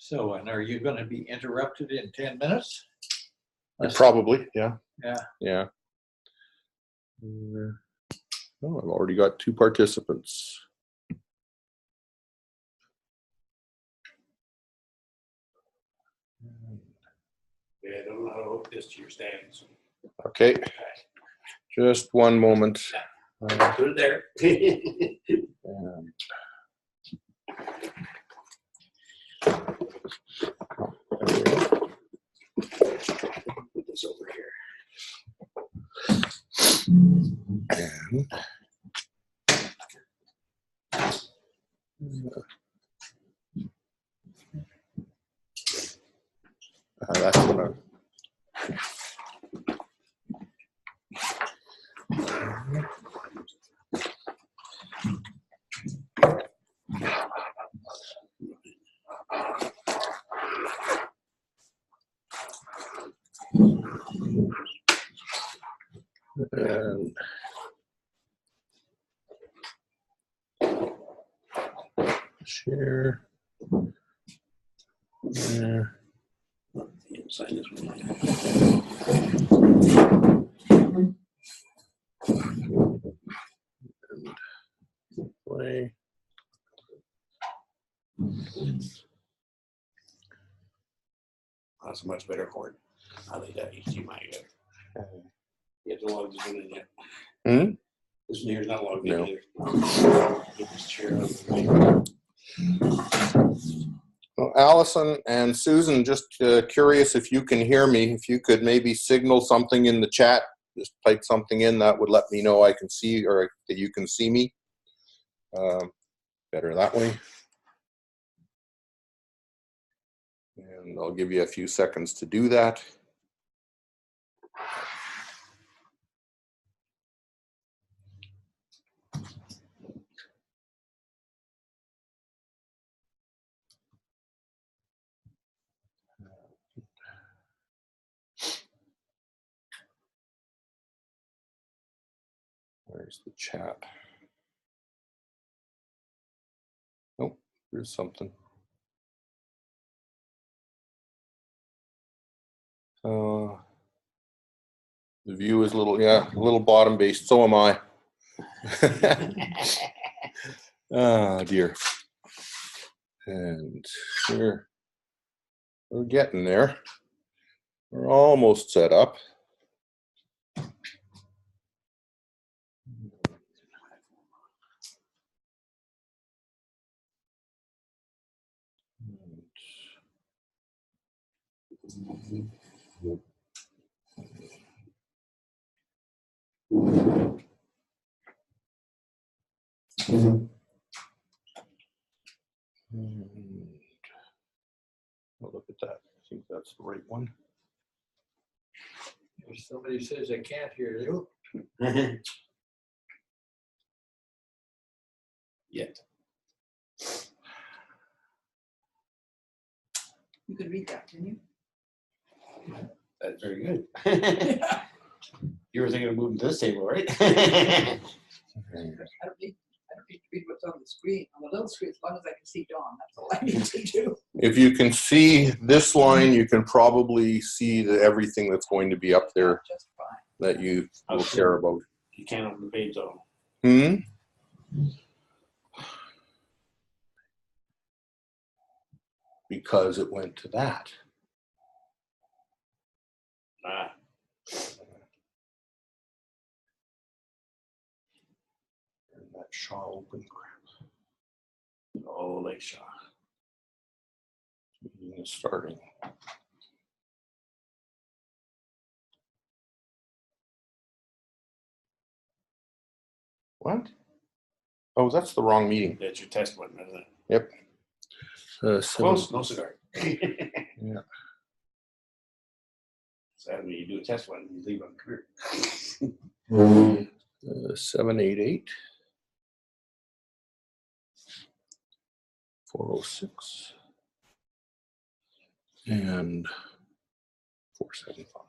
So, and are you going to be interrupted in 10 minutes? Probably, yeah. Yeah. Yeah. Oh, I've already got 2 participants. Yeah, I don't know how to hook this to your stands. Okay, just one moment. Put it there. And Put this over here. that's what and share. There. Sign this one. And play. That's a much better cord. I like that HDMI. You have to log this one in yet. Hmm? This one here is not logged in No. either. Get this chair out of the way. Well, Allison and Susan, just curious if you can hear me. If you could maybe signal something in the chat, just type something in that would let me know I can see, or that you can see me. Better that way. And I'll give you a few seconds to do that. Where's the chat? Oh, there's something. The view is a little bottom based. So am I. Oh dear. And we're getting there. We're almost set up. Oh, look at that. I think that's the right one. If somebody says I can't hear you, Yet. You could read that, can you? That's very good. You were thinking of moving to this table, right? I don't need to read what's on the screen. On the little screen, as long as I can see Dawn, that's all I need to do. If you can see this line, you can probably see everything that's going to be up there Just fine. that you will care about. You can't open the page though. Hmm? Because it went to that. Ah. And that Schau open crap. Oh, Lake Shaw. Meeting is starting. What? Oh, that's the wrong meeting. That's your test one, isn't it? Yep. Close, no cigar. Yeah. So when you do a test one, you leave on the career. 788 406 and 475.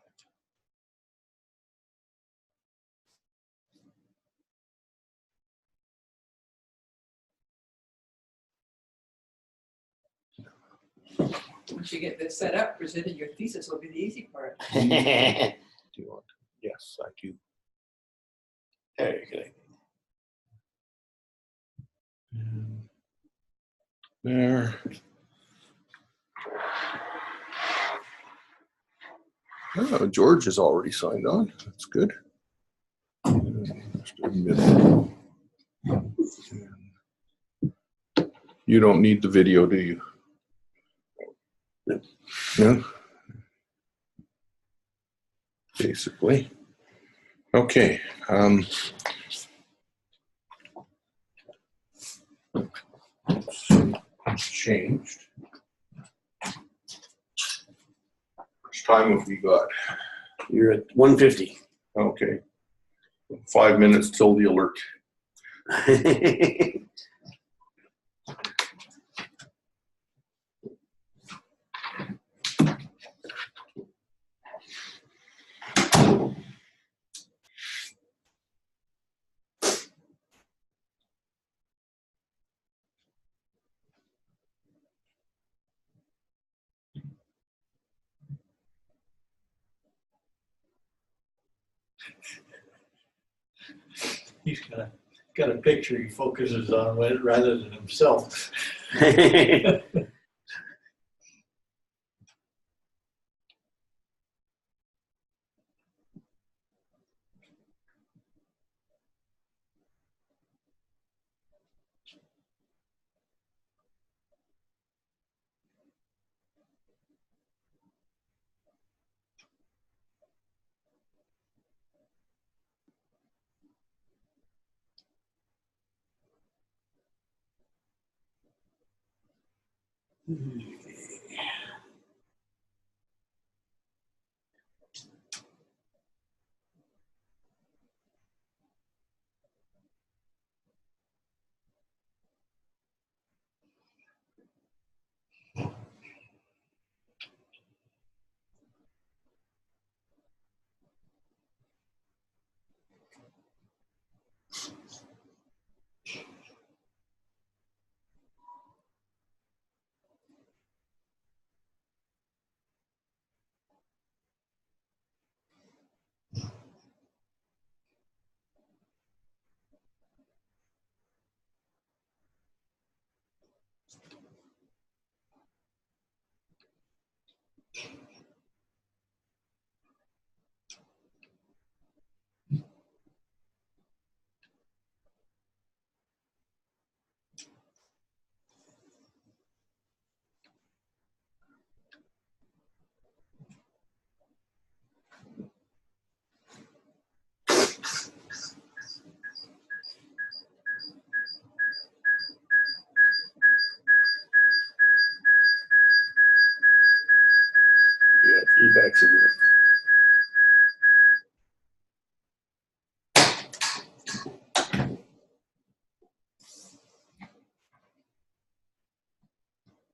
Once you get this set up, presenting your thesis will be the easy part. Do you want? Yes, I do. There you go. There. Oh, George is already signed on. That's good. Just admit. You don't need the video, do you? No? Basically. Okay. Changed. How much time have we got? You're at 150. Okay. 5 minutes till the alert. He's got a picture he focuses on rather than himself. You got feedback somewhere.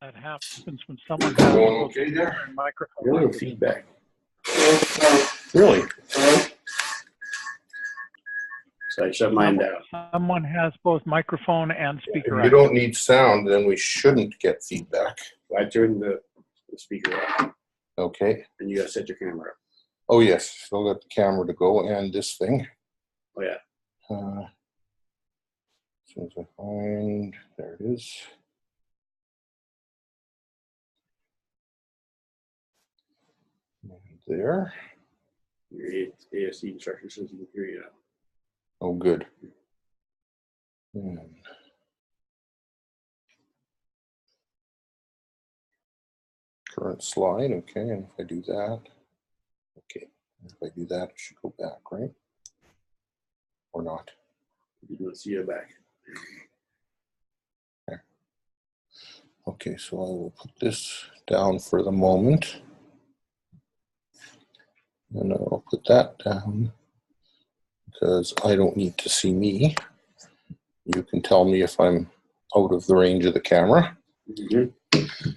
That happens when someone Going has okay there? a microphone. Really feedback. Really? So I shut mine down. Someone has both microphone and If speaker. you on. don't need sound, then we shouldn't get feedback. I turned the speaker off, Okay. and you gotta set your camera up. Oh, yes. Still got the camera to go and this thing. Oh yeah. As soon as I find, there it is. And there. Your ASC instruction says you can hear you now. Oh, good. And current slide. Okay. And if I do that, okay. If I do that, it should go back, right? Or not? You don't see it back. Okay, so I will put this down for the moment. And I'll put that down because I don't need to see me. You can tell me if I'm out of the range of the camera. Mm-hmm.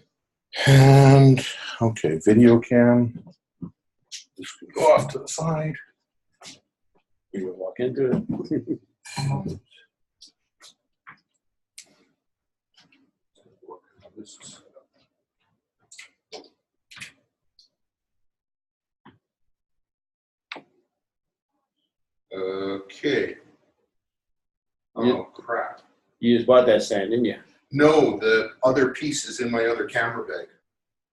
And okay, video cam. This can go off to the side. You will walk into it. Okay. Oh, crap. You just bought that stand, didn't you? No, the other piece is in my other camera bag.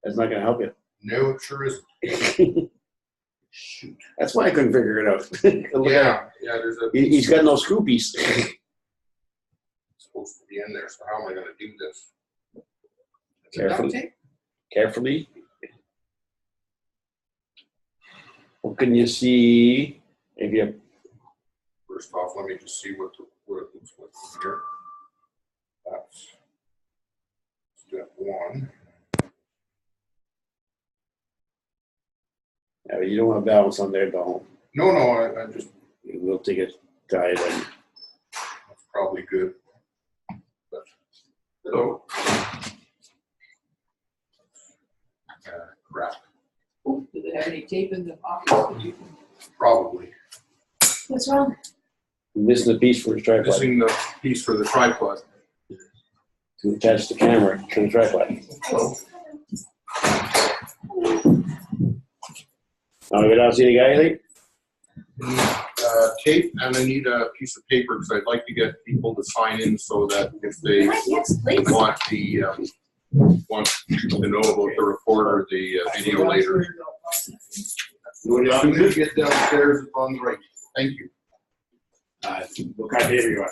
That's not gonna help you. No, it sure isn't. Shoot. That's why I couldn't figure it out. Look at Yeah, there's a. it. He's got no screw piece. It's supposed to be in there, so how am I gonna do this? Is it duct Carefully. tape? Carefully. What can you see if you First off, let me just see what it looks like here. That's step one. you don't want to balance on there, don't. No, I just, We'll take it tight and that's probably good. But, hello. Crap, Ooh, do they have any tape in the office that you can? probably. What's wrong? missing the piece for the tripod Missing the piece for the tripod. to attach the camera to the tripod. Now we go down and see the guy, I think. Tape, and I need a piece of paper because I'd like to get people to sign in so that if they Yes, please. want to know about the report or the video later. As soon as you get downstairs, it's on the right. Thank you. What kind of paper you want?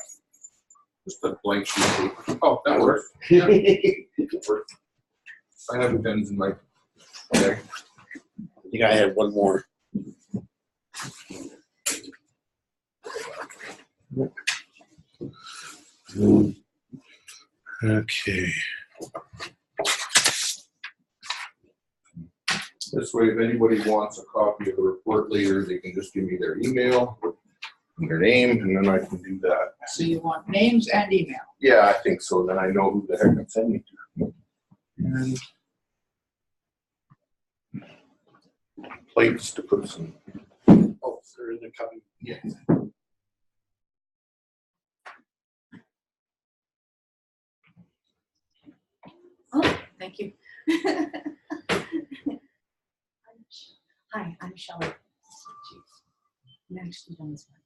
Just a blank sheet of paper. Oh, that works. Yeah, that works. I have pens in my bag. I think I had one more. Okay. This way, if anybody wants a copy of the report later, they can just give me their email, and their name, and then I can do that. So you want names and email? Yeah, I think so. Then I know who the heck I'm sending to. And plates to put some. Oh, they're in the cubby. Yeah. Oh, thank you. Hi, I'm Shelley. I'm actually done this one.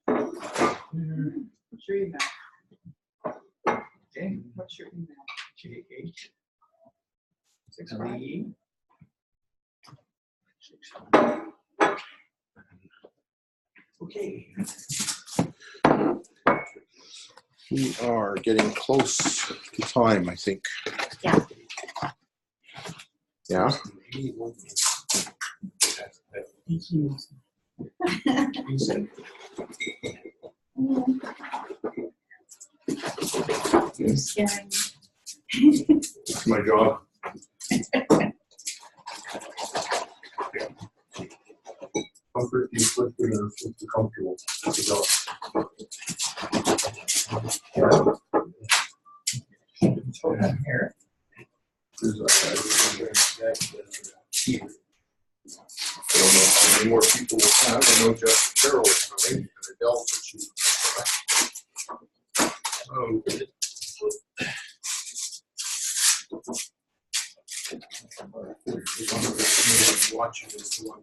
What's your email? Okay, what's your email? JH. 6-5. Okay. We are getting close to time, I think. Yeah. Yeah? You're scaring me. It's my job. Comfort you put in it's comfortable. It's your job. Here. There's I don't know how many more people will come. I know Jeff Carroll is coming, and Adele said she was watching this one.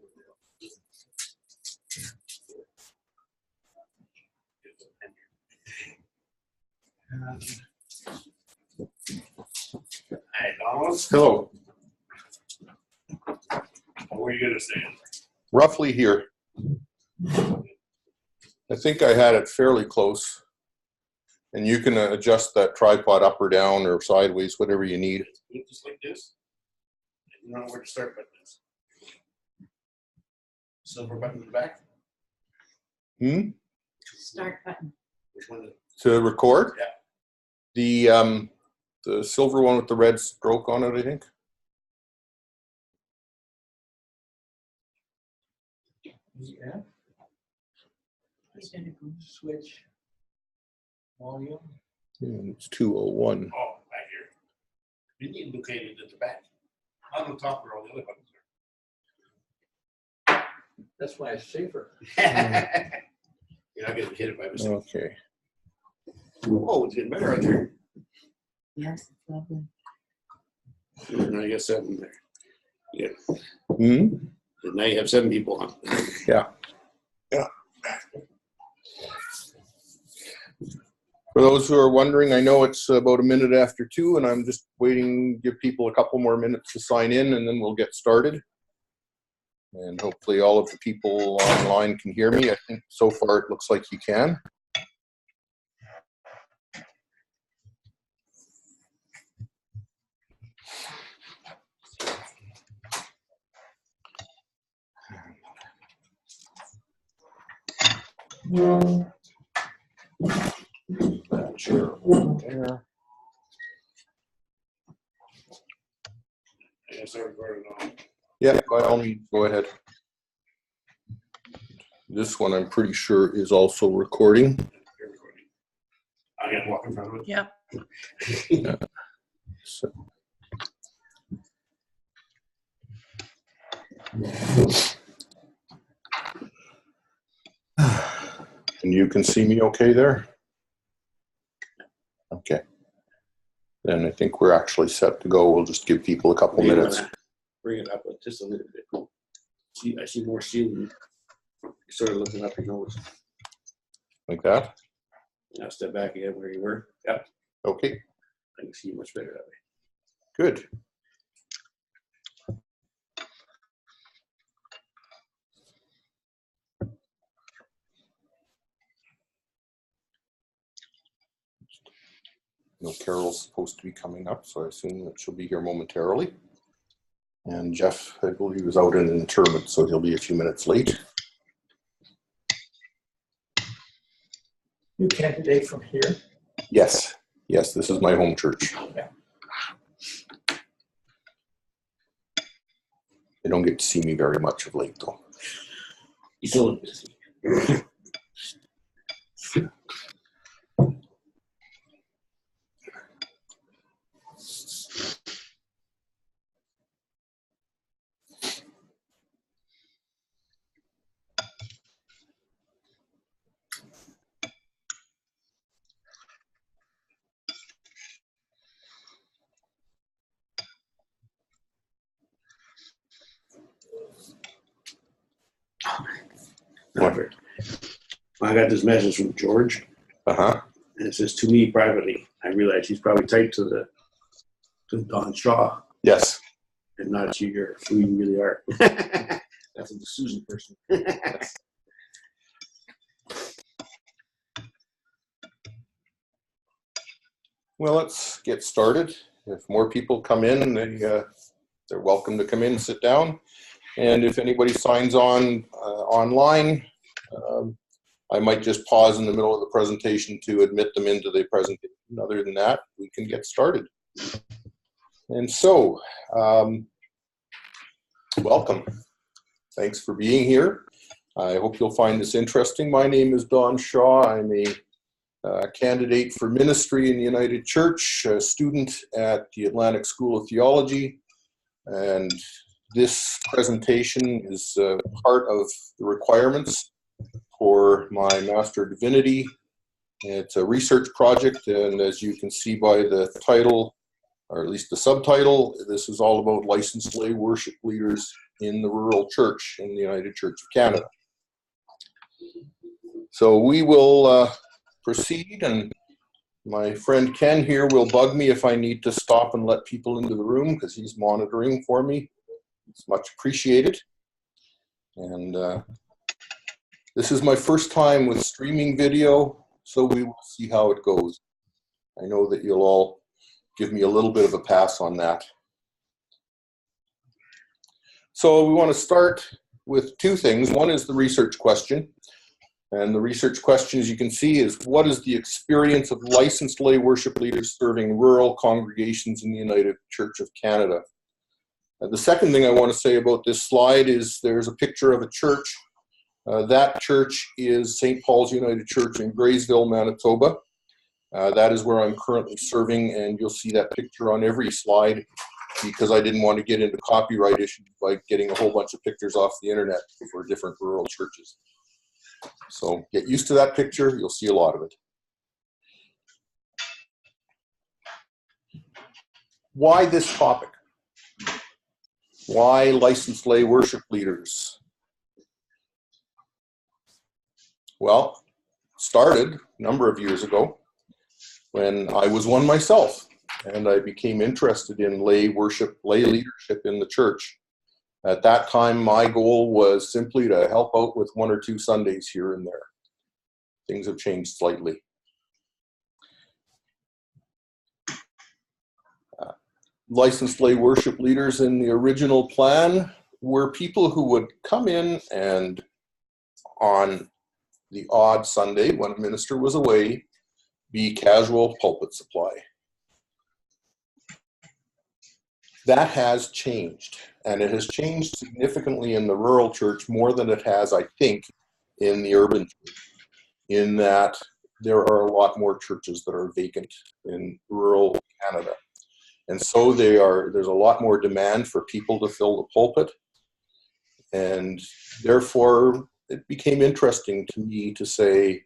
Hey, Donald, Hello. what were you gonna say? Roughly here. I think I had it fairly close. And you can adjust that tripod up or down or sideways, whatever you need. Just like this. You don't know where to start button is. Silver button in the back. Start button. Which one? To record? Yeah. The silver one with the red stroke on it, I think. Yeah. He's gonna go. Switch. Volume. And it's 201. Oh, back here. You need located at the back. On the top where all the other buttons That's why it's safer. are. You're not gonna hit it by mistake. Okay. Oh, it's getting better out there. Yes, it's lovely. Now you got 7 there. Yeah. Hmm? And now you have 7 people on. Yeah. For those who are wondering, I know it's about a minute after 2, and I'm just waiting, give people a couple more minutes to sign in, and then we'll get started. And hopefully all of the people online can hear me. I think so far it looks like you can. Sure. There. I guess I recorded it all. Yeah, by all means, go ahead. This one I'm pretty sure is also recording. You're recording. I got to walk in front of it. Yep. So. And you can see me okay there? Okay. Then I think we're actually set to go. We'll just give people a couple minutes. Bring it up just a little bit. See, I see more ceiling. You're sort of looking up your nose. Like that? Now step back again where you were. Yep. Okay, I can see you much better that way. good. No, Carol's supposed to be coming up, so I assume that she'll be here momentarily. And Jeff, I believe, was out in an interment, so he'll be a few minutes late. You candidate from here? Yes, yes, this is my home church. Yeah. They don't get to see me very much of late, though. You still look busy. Robert, I got this message from George, Uh-huh. and it says, to me privately. I realize he's probably typed to Don Shaw Yes. and not to who you really are. That's a Susan person. Well, let's get started. If more people come in, they're welcome to come in and sit down. And if anybody signs on online, I might just pause in the middle of the presentation to admit them into the presentation. Other than that, we can get started. And so, welcome. Thanks for being here. I hope you'll find this interesting. My name is Don Shaw. I'm a candidate for ministry in the United Church, a student at the Atlantic School of Theology, and this presentation is part of the requirements for my Master of Divinity. It's a research project, and as you can see by the title, or at least the subtitle, this is all about licensed lay worship leaders in the rural church in the United Church of Canada. So we will proceed, and my friend Ken here will bug me if I need to stop and let people into the room because he's monitoring for me. It's much appreciated. And this is my first time with streaming video, so we will see how it goes. I know that you'll all give me a little bit of a pass on that. So we want to start with two things. One is the research question. And the research question, as you can see, is what is the experience of licensed lay worship leaders serving rural congregations in the United Church of Canada? The second thing I want to say about this slide is there's a picture of a church. That church is St. Paul's United Church in Graysville, Manitoba. That is where I'm currently serving, and you'll see that picture on every slide because I didn't want to get into copyright issues by getting a whole bunch of pictures off the internet for different rural churches. So get used to that picture. You'll see a lot of it. Why this topic? Why licensed lay worship leaders? Well, it started a number of years ago when I was one myself, and I became interested in lay worship, lay leadership in the church. At that time, my goal was simply to help out with 1 or 2 Sundays here and there. Things have changed slightly. Licensed lay worship leaders in the original plan were people who would come in and on the odd Sunday when a minister was away, be casual pulpit supply. That has changed, and it has changed significantly in the rural church more than it has, I think, in the urban church, in that there are a lot more churches that are vacant in rural Canada. And so there's a lot more demand for people to fill the pulpit, and therefore it became interesting to me to say,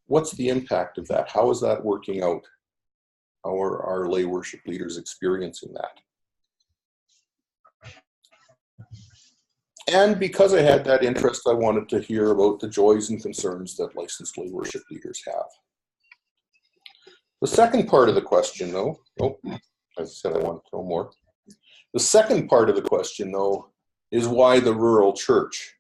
what's the impact of that? How is that working out? How are our lay worship leaders experiencing that? And because I had that interest, I wanted to hear about the joys and concerns that licensed lay worship leaders have. The second part of the question, though, as I said, I want to know more. The second part of the question, though, is why the rural church?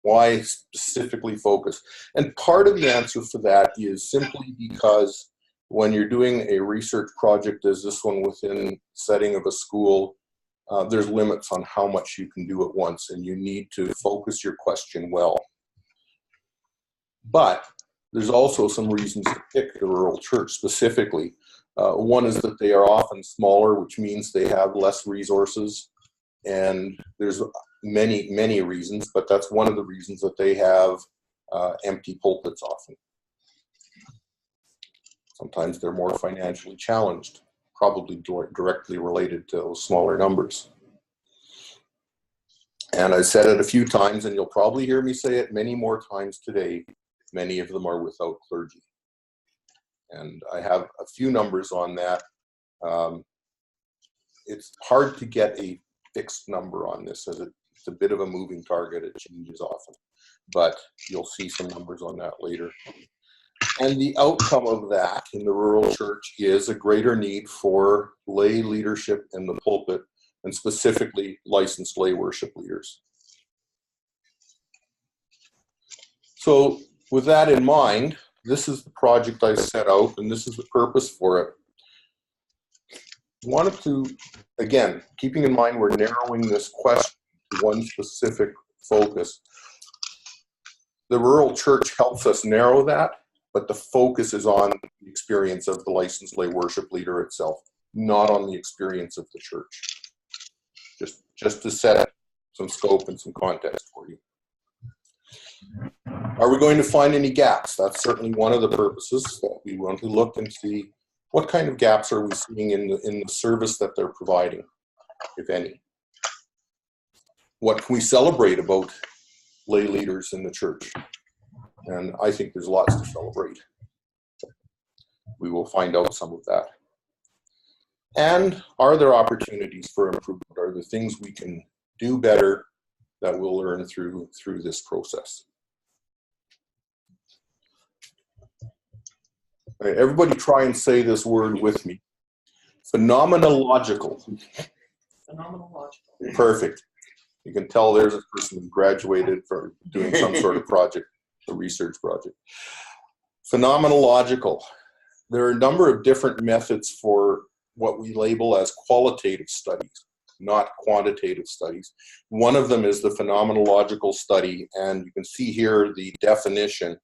Why specifically focus? And part of the answer for that is simply because when you're doing a research project as this one within the setting of a school, there's limits on how much you can do at once, and you need to focus your question well. But there's also some reasons to pick the rural church specifically. One is that they are often smaller, which means they have less resources, and there's many reasons, but that's one of the reasons that they have empty pulpits often. Sometimes they're more financially challenged, probably directly related to those smaller numbers. And I said it a few times, and you'll probably hear me say it many more times today, many of them are without clergy. And I have a few numbers on that. It's hard to get a fixed number on this, as it's a bit of a moving target. It changes often, but you'll see some numbers on that later. And the outcome of that in the rural church is a greater need for lay leadership in the pulpit, and specifically licensed lay worship leaders. So with that in mind, this is the project I set out, and this is the purpose for it. I wanted to, again, keeping in mind we're narrowing this question to one specific focus. The rural church helps us narrow that, but the focus is on the experience of the licensed lay worship leader itself, not on the experience of the church. Just to set some scope and some context for you. Are we going to find any gaps? That's certainly one of the purposes, that we want to look and see what kind of gaps are we seeing in the service that they're providing, if any. What can we celebrate about lay leaders in the church? And I think there's lots to celebrate. We will find out some of that. And are there opportunities for improvement? Are there things we can do better that we'll learn through this process? All right, everybody try and say this word with me. Phenomenological. Phenomenological. Perfect. You can tell there's a person who graduated from doing some sort of project, a research project. Phenomenological. There are a number of different methods for what we label as qualitative studies, not quantitative studies. One of them is the phenomenological study, and you can see here the definition.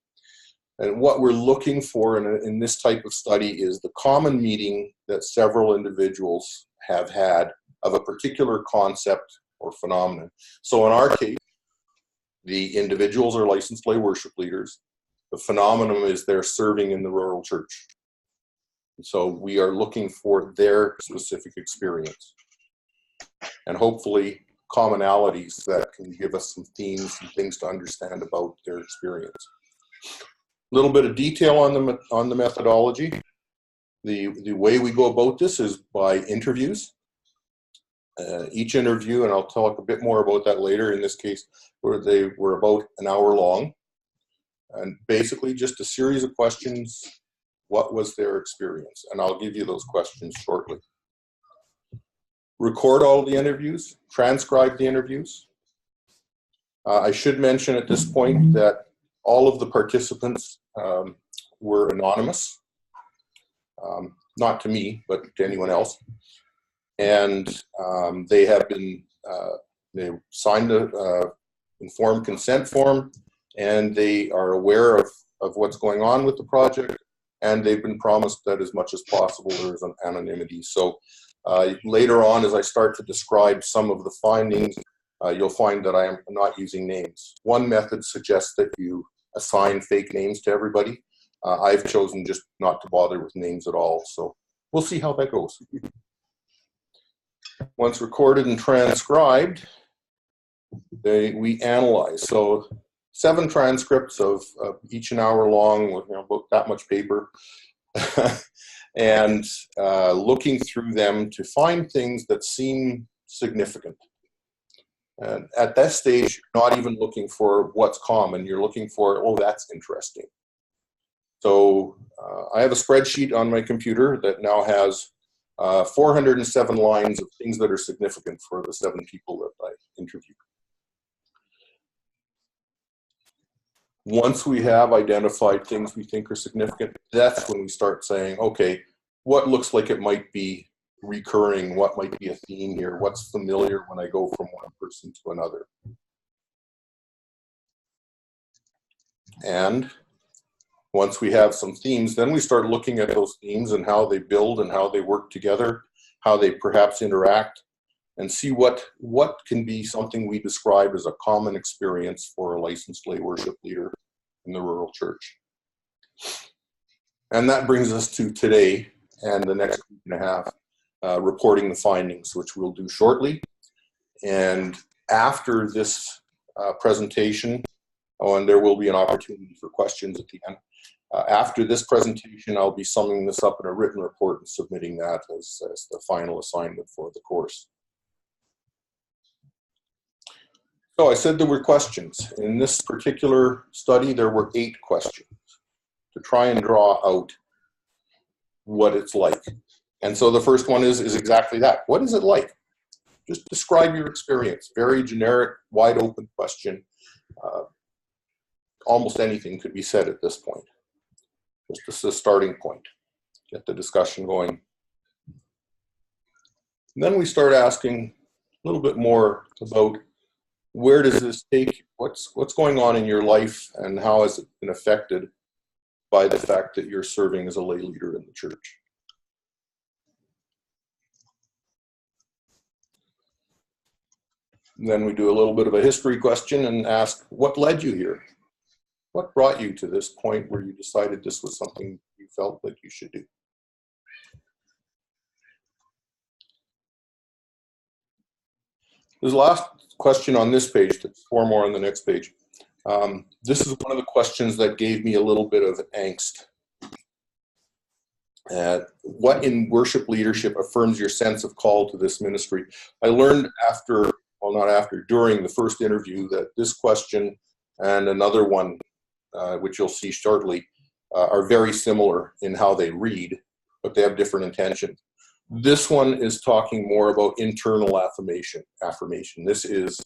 And what we're looking for in this type of study is the common meaning that several individuals have had of a particular concept or phenomenon. So in our case, the individuals are licensed lay worship leaders. The phenomenon is they're serving in the rural church. So we are looking for their specific experience, and hopefully commonalities that can give us some themes and things to understand about their experience. A little bit of detail on the methodology. The way we go about this is by interviews. Each interview, and I'll talk a bit more about that later, in this case, where they were about an hour long. And basically just a series of questions. What was their experience? And I'll give you those questions shortly. Record all the interviews, transcribe the interviews. I should mention at this point that all of the participants were anonymous. Not to me, but to anyone else. And they have been, they signed a informed consent form, and they are aware of what's going on with the project, and they've been promised that as much as possible there is an anonymity. So later on, as I start to describe some of the findings, you'll find that I am not using names. One method suggests that you assign fake names to everybody. I've chosen just not to bother with names at all, so we'll see how that goes. Once recorded and transcribed, we analyze. So 7 transcripts of each an hour long, with about that much paper, and looking through them to find things that seem significant. And at that stage, you're not even looking for what's common. You're looking for, oh, that's interesting. So I have a spreadsheet on my computer that now has 407 lines of things that are significant for the 7 people that I interviewed. Once we have identified things we think are significant, that's when we start saying, okay, what looks like it might be recurring? What might be a theme here? What's familiar when I go from one person to another? And once we have some themes, then we start looking at those themes and how they build and how they work together, how they perhaps interact, and see what can be something we describe as a common experience for a licensed lay worship leader in the rural church. And that brings us to today and the next week and a half, reporting the findings, which we'll do shortly. And after this presentation, and there will be an opportunity for questions at the end. After this presentation, I'll be summing this up in a written report and submitting that as the final assignment for the course. So I said there were questions. In this particular study, there were 8 questions to try and draw out what it's like. And so the first one is exactly that. What is it like? Just describe your experience. Very generic, wide open question. Almost anything could be said at this point. Just a starting point. Get the discussion going. And then we start asking a little bit more about where does this take you? What's going on in your life, and how has it been affected by the fact that you're serving as a lay leader in the church? And then we do a little bit of a history question and ask, what led you here? What brought you to this point where you decided this was something you felt like you should do? There's a last question on this page, 4 more on the next page. This is one of the questions that gave me a little bit of angst. What in worship leadership affirms your sense of call to this ministry? I learned during the first interview that this question and another one, which you'll see shortly, are very similar in how they read, but they have different intentions. This one is talking more about internal affirmation. This is,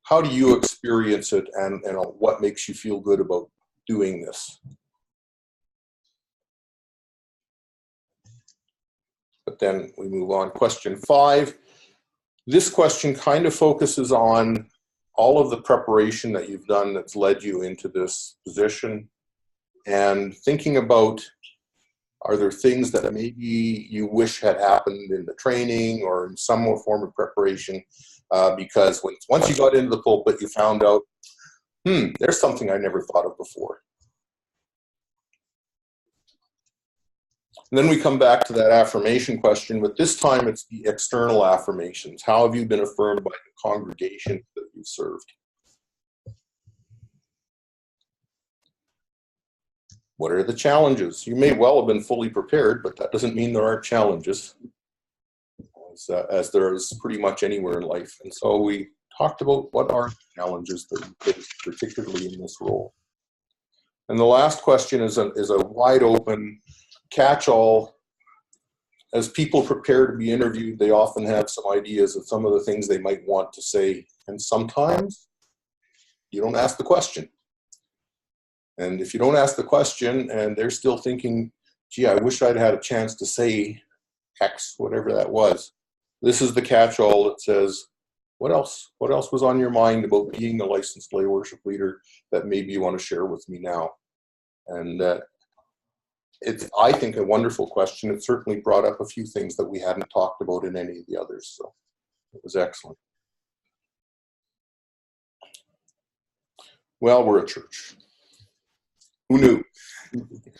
how do you experience it, and what makes you feel good about doing this? But then we move on. Question 5. This question kind of focuses on all of the preparation that you've done that's led you into this position, and thinking about, are there things that maybe you wish had happened in the training or in some form of preparation? Because once you got into the pulpit, you found out, there's something I never thought of before. And then we come back to that affirmation question, but this time it's the external affirmations. How have you been affirmed by the congregation that you've served? What are the challenges? You may well have been fully prepared, but that doesn't mean there aren't challenges, as there is pretty much anywhere in life. And so we talked about what are challenges that we face, particularly in this role. And the last question is a wide open catch-all. As people prepare to be interviewed, they often have some ideas of some of the things they might want to say. And sometimes you don't ask the question. And if you don't ask the question and they're still thinking, gee, I wish I'd had a chance to say X, whatever that was, this is the catch-all that says, what else? What else was on your mind about being a licensed lay worship leader that maybe you want to share with me now? And it's, I think, a wonderful question. It certainly brought up a few things that we hadn't talked about in any of the others. So it was excellent. Well, we're a church. Who knew?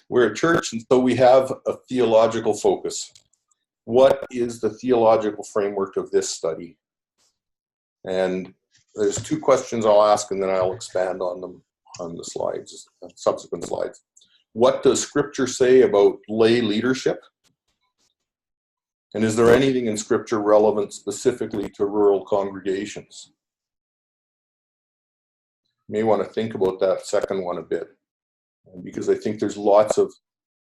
We're a church, and so we have a theological focus. What is the theological framework of this study? And there's two questions I'll ask, and then I'll expand on them on the slides, subsequent slides. What does Scripture say about lay leadership? And is there anything in Scripture relevant specifically to rural congregations? You may want to think about that second one a bit, because I think there's lots of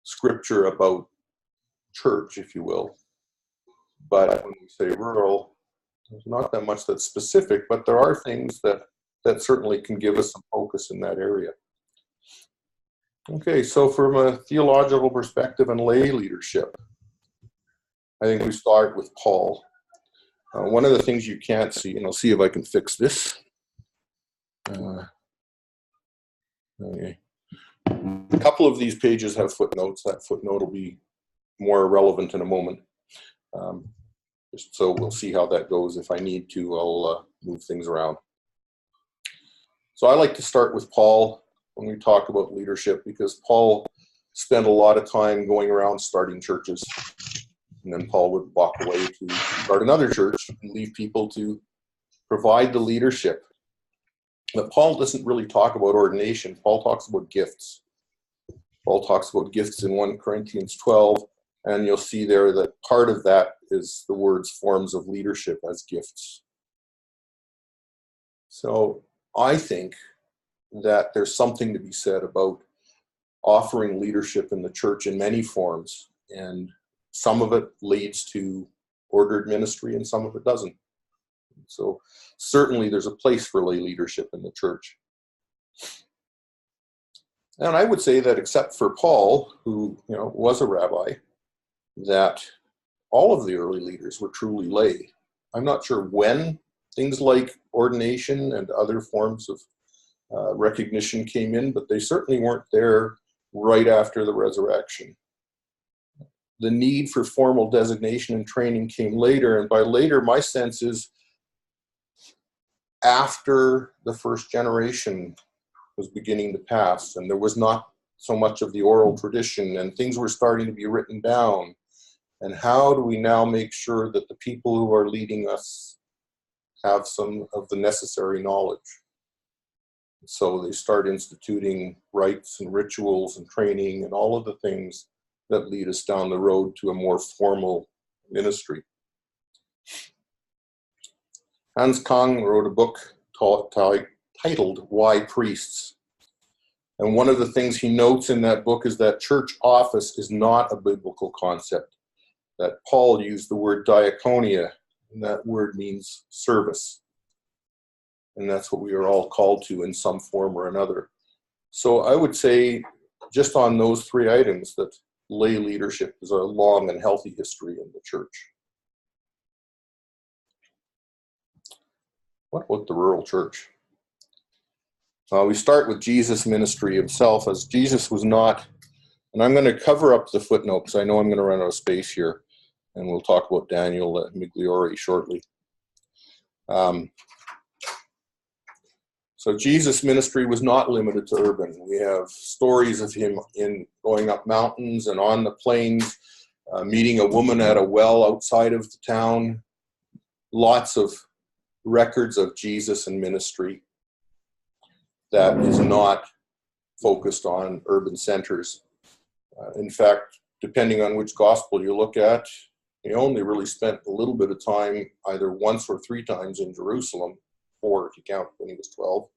Scripture about church, if you will. But when we say rural, there's not that much that's specific, but there are things that certainly can give us some focus in that area. Okay, so from a theological perspective and lay leadership, I think we start with Paul. One of the things you can't see, and I'll see if I can fix this. Okay. A couple of these pages have footnotes. That footnote will be more relevant in a moment. So we'll see how that goes. If I need to, I'll move things around. So I like to start with Paul when we talk about leadership, because Paul spent a lot of time going around starting churches. And then Paul would walk away to start another church and leave people to provide the leadership. But Paul doesn't really talk about ordination. Paul talks about gifts. Paul talks about gifts in 1 Corinthians 12. And you'll see there that part of that is the words forms of leadership as gifts. So I think that there's something to be said about offering leadership in the church in many forms. And some of it leads to ordered ministry and some of it doesn't. So certainly there's a place for lay leadership in the church. And I would say that except for Paul, who was a rabbi, that all of the early leaders were truly lay. I'm not sure when things like ordination and other forms of recognition came in, but they certainly weren't there right after the resurrection. The need for formal designation and training came later, and by later, my sense is after the first generation was beginning to pass, and there was not so much of the oral tradition, and things were starting to be written down. And how do we now make sure that the people who are leading us have some of the necessary knowledge? So they start instituting rites and rituals and training and all of the things that lead us down the road to a more formal ministry. Hans Kang wrote a book titled Why Priests? And one of the things he notes in that book is that church office is not a biblical concept. That Paul used the word diaconia, and that word means service. And that's what we are all called to in some form or another. So I would say, just on those three items, that lay leadership is a long and healthy history in the church. What about the rural church? We start with Jesus' ministry himself, as Jesus was not, and I'm going to cover up the footnote because I know I'm going to run out of space here, and we'll talk about Daniel Migliore shortly. So Jesus' ministry was not limited to urban. We have stories of him in going up mountains and on the plains, meeting a woman at a well outside of the town. Lots of records of Jesus and ministry that is not focused on urban centers. In fact, depending on which gospel you look at, he only really spent a little bit of time, either once or 3 times in Jerusalem, 4 if you count when he was 12.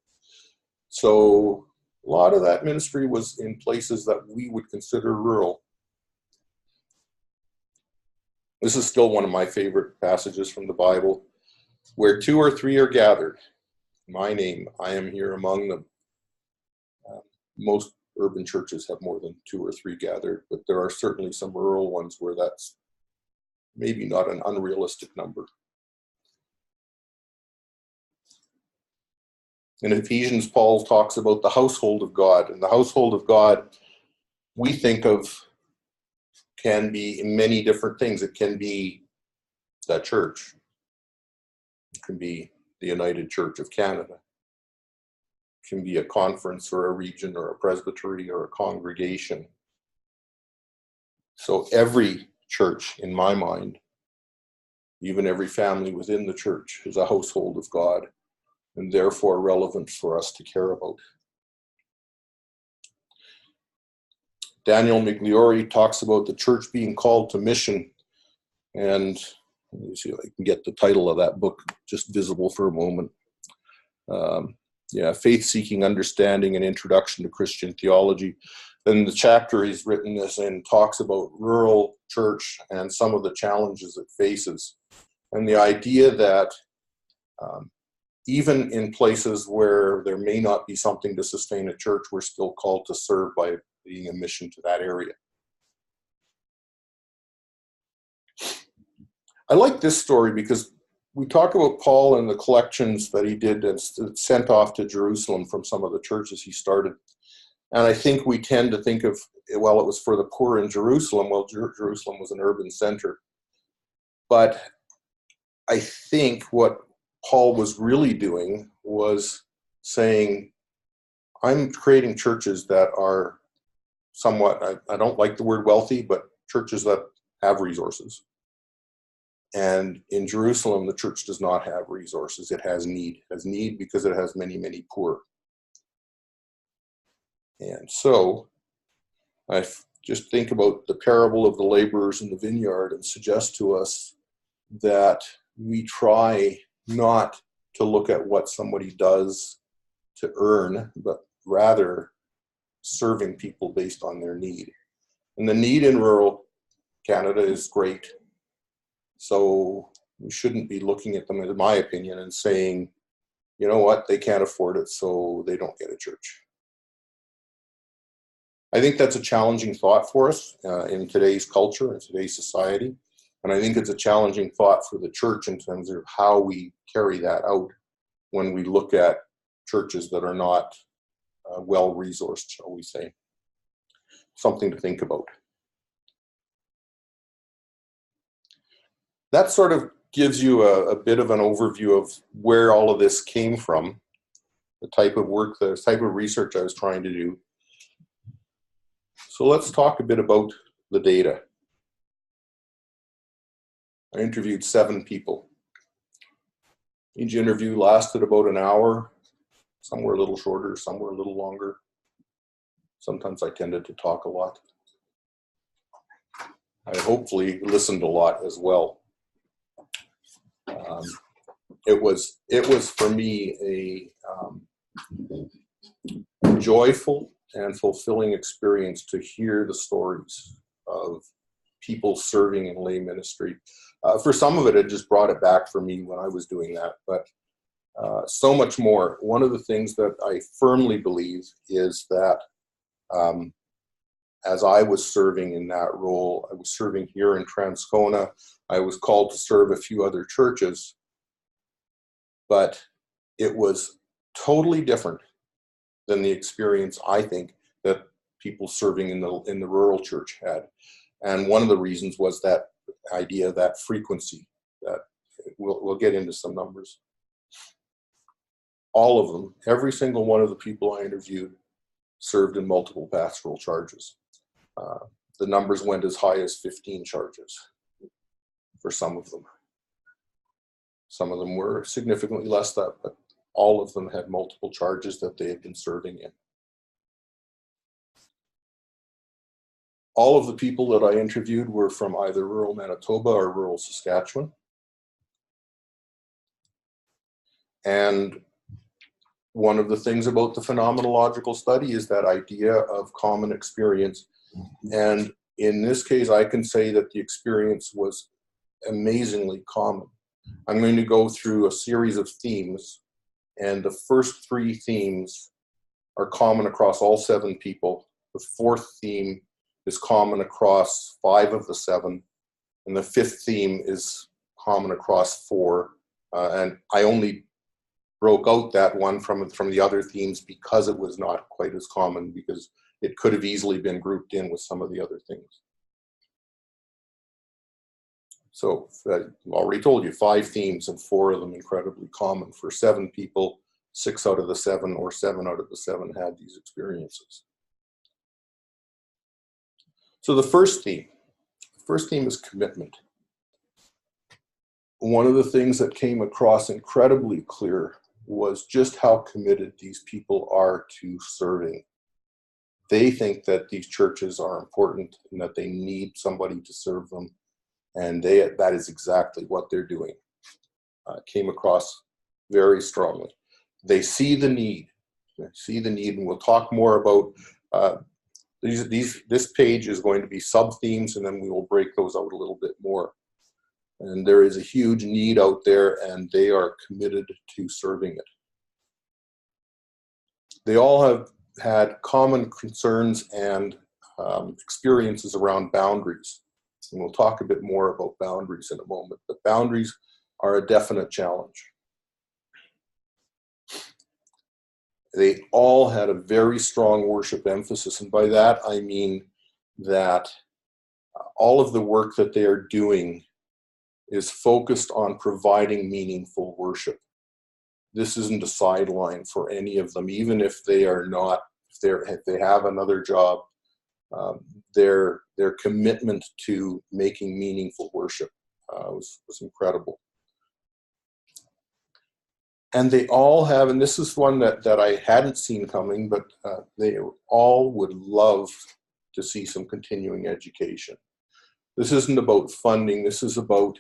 So a lot of that ministry was in places that we would consider rural. This is still one of my favorite passages from the Bible. Where 2 or 3 are gathered, in my name, I am here among them. Most urban churches have more than 2 or 3 gathered, but there are certainly some rural ones where that's maybe not an unrealistic number. In Ephesians, Paul talks about the household of God, and the household of God we think of can be many different things. It can be that church. It can be the United Church of Canada. It can be a conference or a region or a presbytery or a congregation. So every church, in my mind, even every family within the church, is a household of God, and therefore relevant for us to care about. Daniel Migliore talks about the church being called to mission, and let me see if I can get the title of that book just visible for a moment. Faith-Seeking Understanding and Introduction to Christian Theology. And the chapter he's written this in talks about rural church and some of the challenges it faces. And the idea that even in places where there may not be something to sustain a church, we're still called to serve by being a mission to that area. I like this story because we talk about Paul and the collections that he did and sent off to Jerusalem from some of the churches he started. And I think we tend to think of, well, it was for the poor in Jerusalem. Well, Jerusalem was an urban center. But I think what Paul was really doing was saying, I'm creating churches that are somewhat, I don't like the word wealthy, but churches that have resources. And in Jerusalem, the church does not have resources. It has need. It has need because it has many, many poor. And so I just think about the parable of the laborers in the vineyard and suggest to us that we try not to look at what somebody does to earn, but rather serving people based on their need. And the need in rural Canada is great. So we shouldn't be looking at them, in my opinion, and saying, you know what, they can't afford it, so they don't get a church. I think that's a challenging thought for us in today's culture and today's society. And I think it's a challenging thought for the church in terms of how we carry that out when we look at churches that are not well-resourced, shall we say. Something to think about. That sort of gives you a bit of an overview of where all of this came from, the type of work, the type of research I was trying to do. So let's talk a bit about the data. I interviewed 7 people. Each interview lasted about an hour. Some were a little shorter, some were a little longer. Sometimes I tended to talk a lot. I hopefully listened a lot as well. It was for me a joyful and fulfilling experience to hear the stories of people serving in lay ministry. For some of it, it just brought it back for me when I was doing that, but so much more. One of the things that I firmly believe is that as I was serving in that role, I was serving here in Transcona. I was called to serve a few other churches, but it was totally different than the experience I think that people serving in the rural church had. And one of the reasons was that idea, that frequency, that we'll get into some numbers. All of them, every single one of the people I interviewed served in multiple pastoral charges. The numbers went as high as 15 charges for some of them. Some of them were significantly less than that, but all of them had multiple charges that they had been serving in. All of the people that I interviewed were from either rural Manitoba or rural Saskatchewan. And one of the things about the phenomenological study is that idea of common experience. And in this case, I can say that the experience was amazingly common. I'm going to go through a series of themes, and the first 3 themes are common across all 7 people. The 4th theme is common across 5 of the 7, and the 5th theme is common across 4. And I only broke out that one from the other themes because it was not quite as common, because it could have easily been grouped in with some of the other things. So I already told you 5 themes and 4 of them incredibly common. For 7 people, 6 out of the 7 or 7 out of the 7 had these experiences. So the first theme is commitment. One of the things that came across incredibly clear was just how committed these people are to serving. They think that these churches are important and that they need somebody to serve them. And that is exactly what they're doing. Came across very strongly. They see the need. And we'll talk more about this page is going to be sub-themes, and then we will break those out a little bit more. And there is a huge need out there, and they are committed to serving it. They all have had common concerns and experiences around boundaries. And we'll talk a bit more about boundaries in a moment, but boundaries are a definite challenge. They all had a very strong worship emphasis, and by that I mean that all of the work that they are doing is focused on providing meaningful worship. This isn't a sideline for any of them, even if they are not, if they have another job. Their commitment to making meaningful worship was incredible. And they all have, and this is one that I hadn't seen coming, but they all would love to see some continuing education. This isn't about funding. This is about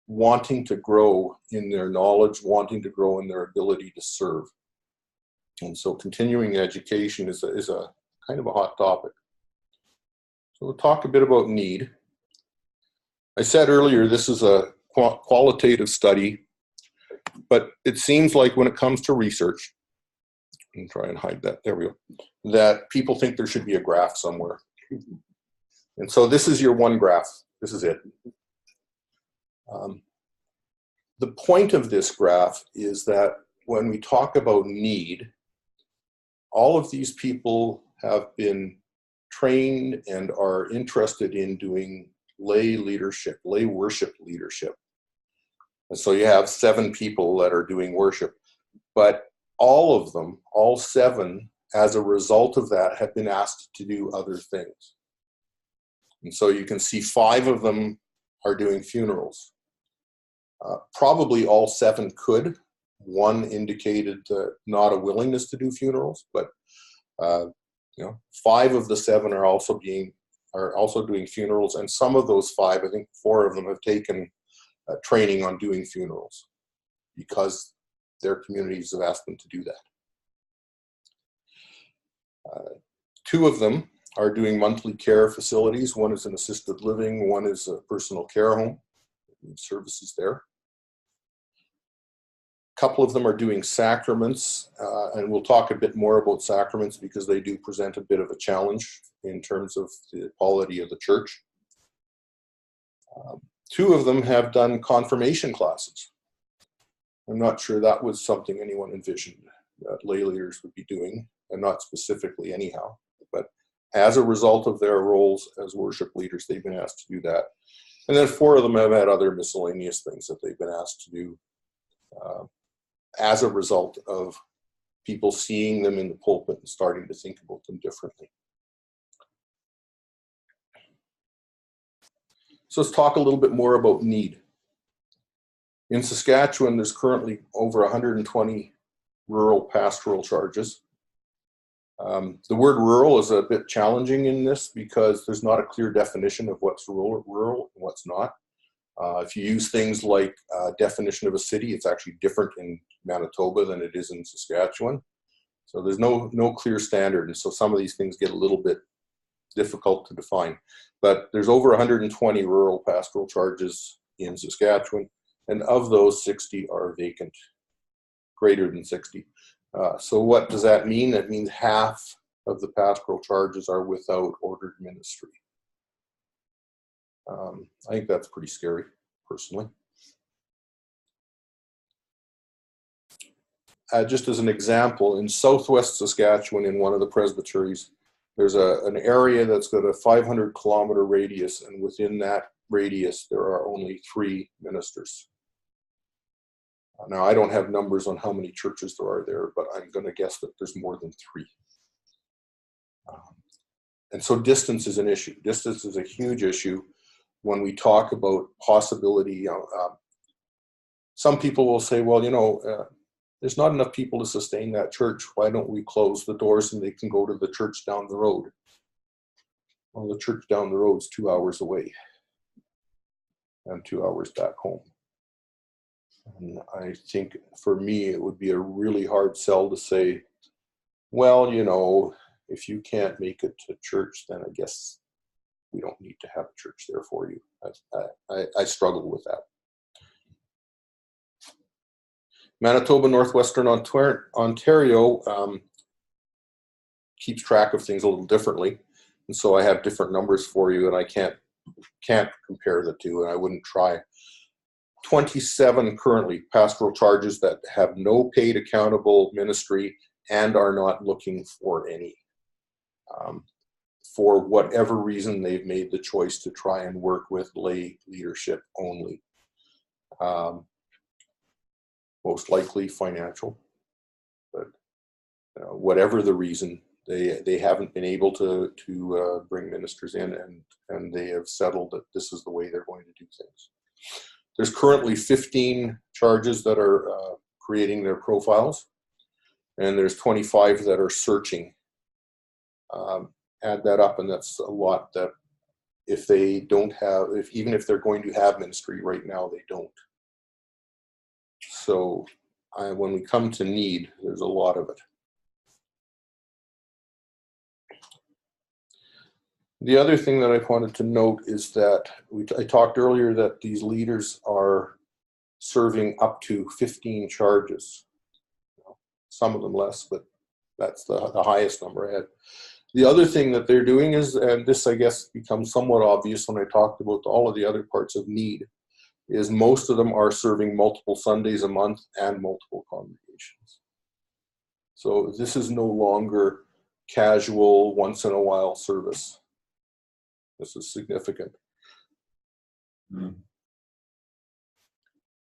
wanting to grow in their knowledge, wanting to grow in their ability to serve. And so continuing education is a kind of a hot topic. So we'll talk a bit about need. I said earlier, this is a qualitative study, but it seems like when it comes to research, and try and hide that, there we go, that people think there should be a graph somewhere. And so this is your one graph. This is it. The point of this graph is that when we talk about need, all of these people have been trained and are interested in doing lay leadership, lay worship leadership. And so you have 7 people that are doing worship, but all of them, all 7, as a result of that, have been asked to do other things. And so you can see 5 of them are doing funerals. Probably all 7 could. 1 indicated not a willingness to do funerals, but 5 of the 7 are also doing funerals, and some of those 5, I think 4 of them have taken training on doing funerals because their communities have asked them to do that. 2 of them are doing monthly care facilities. 1 is an assisted living, 1 is a personal care home, services there. A couple of them are doing sacraments, and we'll talk a bit more about sacraments because they do present a bit of a challenge in terms of the quality of the church. 2 of them have done confirmation classes. I'm not sure that was something anyone envisioned that lay leaders would be doing, and not specifically anyhow, but as a result of their roles as worship leaders, they've been asked to do that. And then 4 of them have had other miscellaneous things that they've been asked to do as a result of people seeing them in the pulpit and starting to think about them differently. So let's talk a little bit more about need. In Saskatchewan, there's currently over 120 rural pastoral charges. The word rural is a bit challenging in this because there's not a clear definition of what's rural and what's not. If you use things like definition of a city, it's actually different in Manitoba than it is in Saskatchewan. So there's no clear standard, and so some of these things get a little bit difficult to define. But there's over 120 rural pastoral charges in Saskatchewan, and of those, 60 are vacant, greater than 60. So what does that mean? That means half of the pastoral charges are without ordered ministry. I think that's pretty scary, personally. Just as an example, in southwest Saskatchewan, in one of the presbyteries, there's an area that's got a 500-kilometer radius, and within that radius, there are only 3 ministers. Now, I don't have numbers on how many churches there are there, but I'm going to guess that there's more than 3. And so distance is an issue. Distance is a huge issue when we talk about possibility. Some people will say, well, there's not enough people to sustain that church. Why don't we close the doors and they can go to the church down the road? Well, the church down the road is 2 hours away and 2 hours back home. And I think for me, it would be a really hard sell to say, well, if you can't make it to church, then I guess we don't need to have a church there for you. I struggle with that. Manitoba, Northwestern Ontario keeps track of things a little differently. And so I have different numbers for you, and I can't compare the two, and I wouldn't try. 27 currently pastoral charges that have no paid accountable ministry and are not looking for any. For whatever reason, they've made the choice to try and work with lay leadership only. Most likely financial, but whatever the reason, they haven't been able to bring ministers in, and they have settled that this is the way they're going to do things. There's currently 15 charges that are creating their profiles, and there's 25 that are searching. Add that up, and that's a lot that if they don't have, even if they're going to have ministry right now, they don't. So when we come to need, there's a lot of it. The other thing that I wanted to note is that I talked earlier that these leaders are serving up to 15 charges. Some of them less, but that's the highest number I had. The other thing that they're doing is, and this I guess becomes somewhat obvious when I talked about all of the other parts of need, is most of them are serving multiple Sundays a month and multiple congregations. So this is no longer casual, once in a while service. This is significant.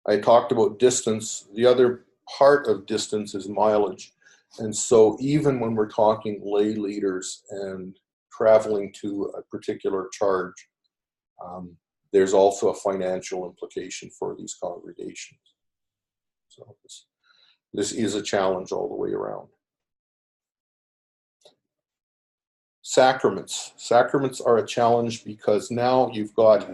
I talked about distance. The other part of distance is mileage. And so even when we're talking lay leaders and traveling to a particular charge, there's also a financial implication for these congregations. So this is a challenge all the way around. Sacraments. Sacraments are a challenge because now you've got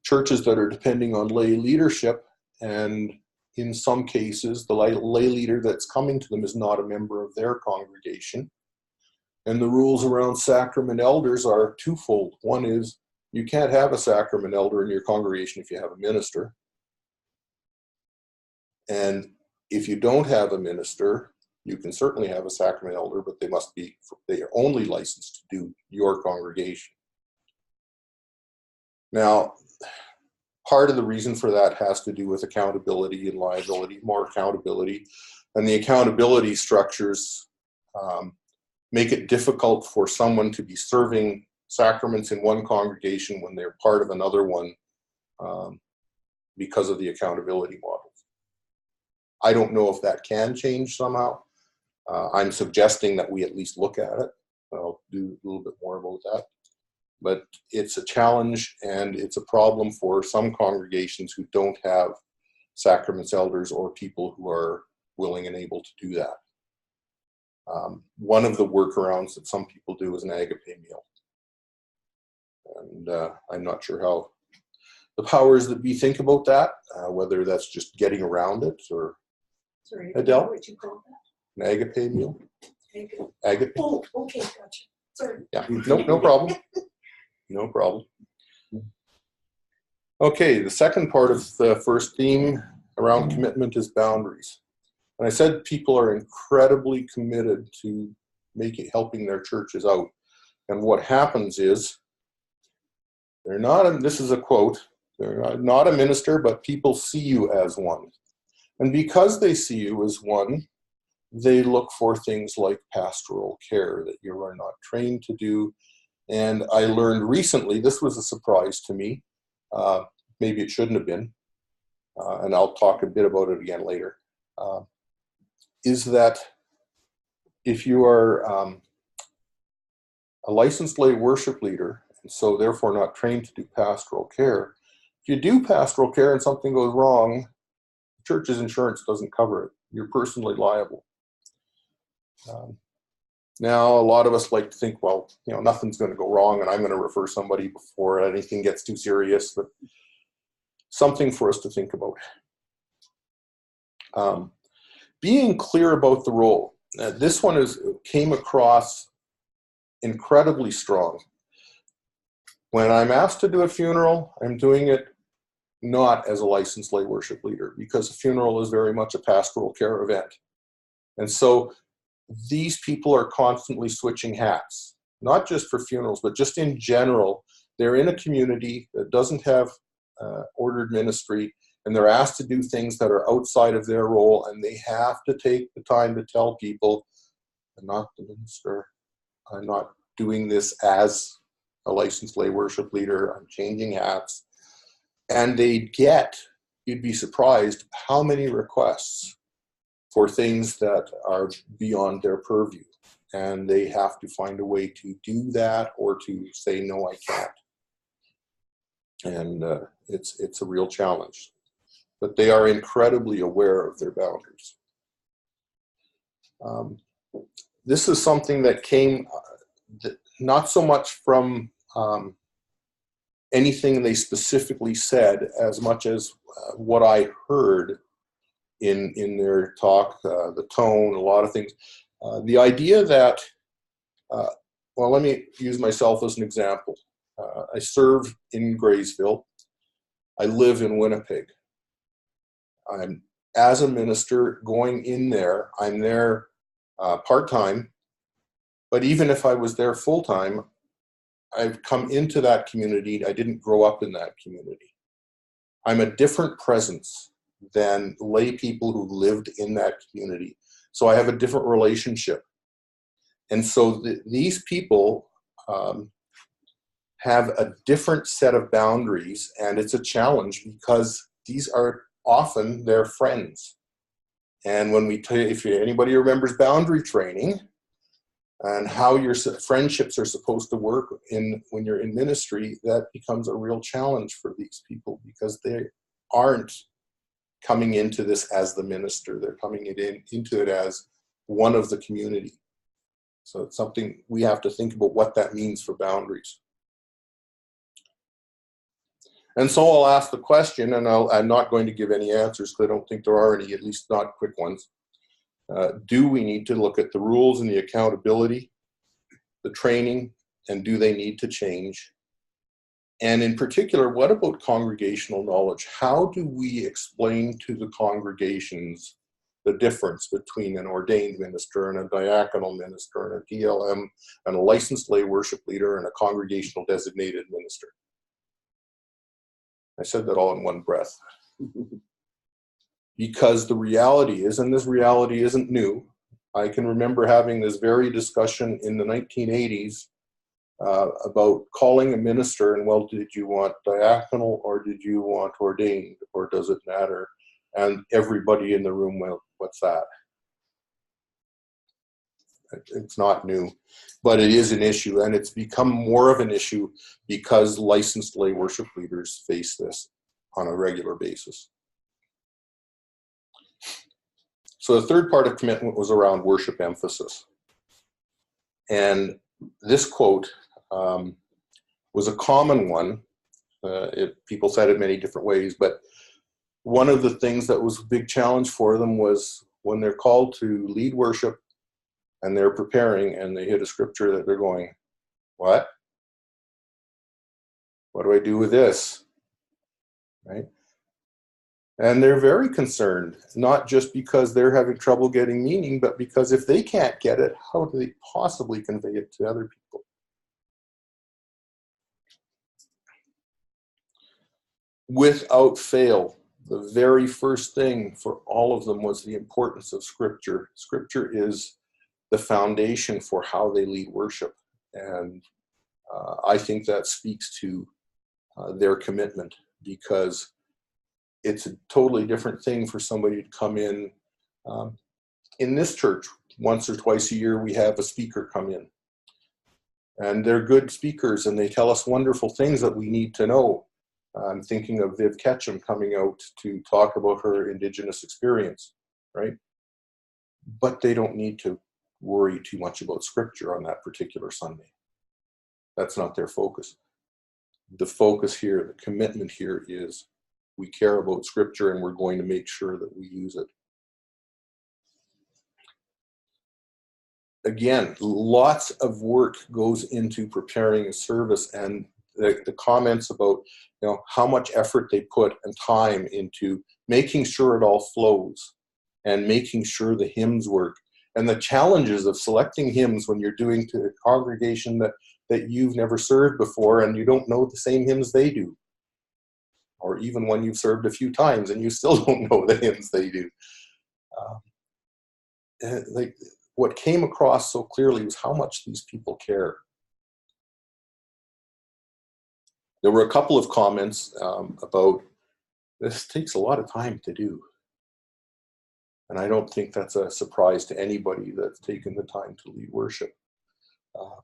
churches that are depending on lay leadership, and in some cases, the lay leader that's coming to them is not a member of their congregation. And the rules around sacrament elders are twofold. One is you can't have a sacrament elder in your congregation if you have a minister. And if you don't have a minister, you can certainly have a sacrament elder, but they are only licensed to do your congregation. Now, part of the reason for that has to do with accountability and liability, more accountability. And the accountability structures make it difficult for someone to be serving sacraments in one congregation when they're part of another one because of the accountability models. I don't know if that can change somehow. I'm suggesting that we at least look at it. I'll do a little bit more about that. But it's a challenge, and it's a problem for some congregations who don't have sacraments elders or people who are willing and able to do that. One of the workarounds that some people do is an agape meal. And I'm not sure how the powers that be think about that, whether that's just getting around it or Sorry, Adele? what you call an agape meal. that? Agape. Oh, okay, gotcha. Sorry. Yeah, no problem. No problem. Okay, the second part of the first theme around commitment is boundaries. And I said people are incredibly committed to helping their churches out. And what happens is, they're not, this is a quote, they're not a minister, but people see you as one. And because they see you as one, they look for things like pastoral care that you are not trained to do. And I learned recently, this was a surprise to me, maybe it shouldn't have been, and I'll talk a bit about it again later, is that if you are a licensed lay worship leader, and so therefore not trained to do pastoral care, if you do pastoral care and something goes wrong, the church's insurance doesn't cover it. You're personally liable. Now, a lot of us like to think, well, nothing's going to go wrong and I'm going to refer somebody before anything gets too serious, but something for us to think about. Being clear about the role. This one came across incredibly strong. When I'm asked to do a funeral, I'm doing it not as a licensed lay worship leader, because a funeral is very much a pastoral care event. And so these people are constantly switching hats, not just for funerals, but just in general. They're in a community that doesn't have ordered ministry, and they're asked to do things that are outside of their role, and they have to take the time to tell people, I'm not the minister, I'm not doing this as a licensed lay worship leader, I'm changing hats. And you'd be surprised how many requests for things that are beyond their purview. And they have to find a way to do that or to say, no, I can't. And it's a real challenge. But they are incredibly aware of their boundaries. This is something that came not so much from anything they specifically said, as much as what I heard in their talk, the tone, a lot of things. The idea that, well, let me use myself as an example. I serve in Graysville. I live in Winnipeg. As a minister going in there, I'm there part-time, but even if I was there full-time, I've come into that community. I didn't grow up in that community. I'm a different presence than lay people who lived in that community. So I have a different relationship. And so these people have a different set of boundaries, and it's a challenge because these are often their friends. And when if anybody remembers boundary training and how your friendships are supposed to work when you're in ministry, that becomes a real challenge for these people because they aren't coming into this as the minister. They're coming into it as one of the community. So it's something we have to think about what that means for boundaries. And so I'll ask the question, and I'm not going to give any answers because I don't think there are any, at least not quick ones. Do we need to look at the rules and the accountability, the training, and do they need to change? And in particular, what about congregational knowledge? How do we explain to the congregations the difference between an ordained minister and a diaconal minister and a DLM and a licensed lay worship leader and a congregational designated minister? I said that all in one breath. Because the reality is, and this reality isn't new, I can remember having this very discussion in the 1980s about calling a minister and, well, did you want diaconal or did you want ordained, or does it matter? And everybody in the room went, what's that? It's not new, but it is an issue, and it's become more of an issue because licensed lay worship leaders face this on a regular basis. So the third part of commitment was around worship emphasis. And this quote was a common one. People said it many different ways, but one of the things that was a big challenge for them was when they're called to lead worship and they're preparing and they hit a scripture that they're going, what? What do I do with this? Right? And they're very concerned, not just because they're having trouble getting meaning, but because if they can't get it, how do they possibly convey it to other people? Without fail, the very first thing for all of them was the importance of Scripture. Scripture is the foundation for how they lead worship. And I think that speaks to their commitment, because it's a totally different thing for somebody to come in. In this church, once or twice a year, we have a speaker come in. And they're good speakers, and they tell us wonderful things that we need to know. I'm thinking of Viv Ketchum coming out to talk about her Indigenous experience, right? But they don't need to worry too much about Scripture on that particular Sunday. That's not their focus. The focus here, the commitment here is we care about Scripture and we're going to make sure that we use it. Again, lots of work goes into preparing a service, and the comments about how much effort they put and time into making sure it all flows and making sure the hymns work, and the challenges of selecting hymns when you're doing to a congregation that you've never served before and you don't know the same hymns they do, or even when you've served a few times and you still don't know the hymns they do. What came across so clearly was how much these people care. There were a couple of comments about this takes a lot of time to do. And I don't think that's a surprise to anybody that's taken the time to lead worship.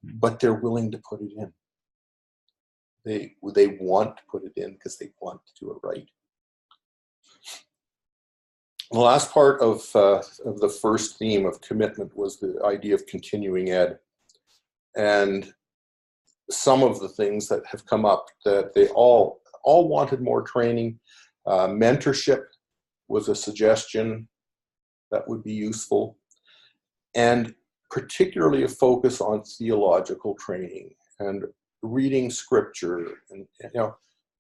But they're willing to put it in. They want to put it in because they want to do it right. The last part of the first theme of commitment was the idea of continuing ed. And some of the things that have come up that they all wanted more training. Mentorship was a suggestion that would be useful. And particularly a focus on theological training and reading Scripture and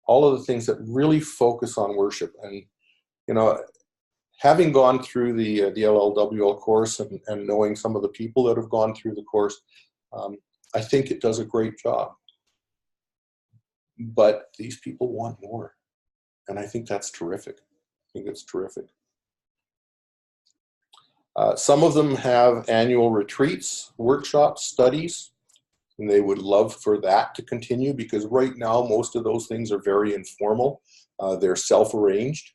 all of the things that really focus on worship. And having gone through the LLWL course and knowing some of the people that have gone through the course, I think it does a great job. But these people want more. And I think that's terrific. I think it's terrific. Some of them have annual retreats, workshops, studies, and they would love for that to continue, because right now most of those things are very informal. They're self-arranged.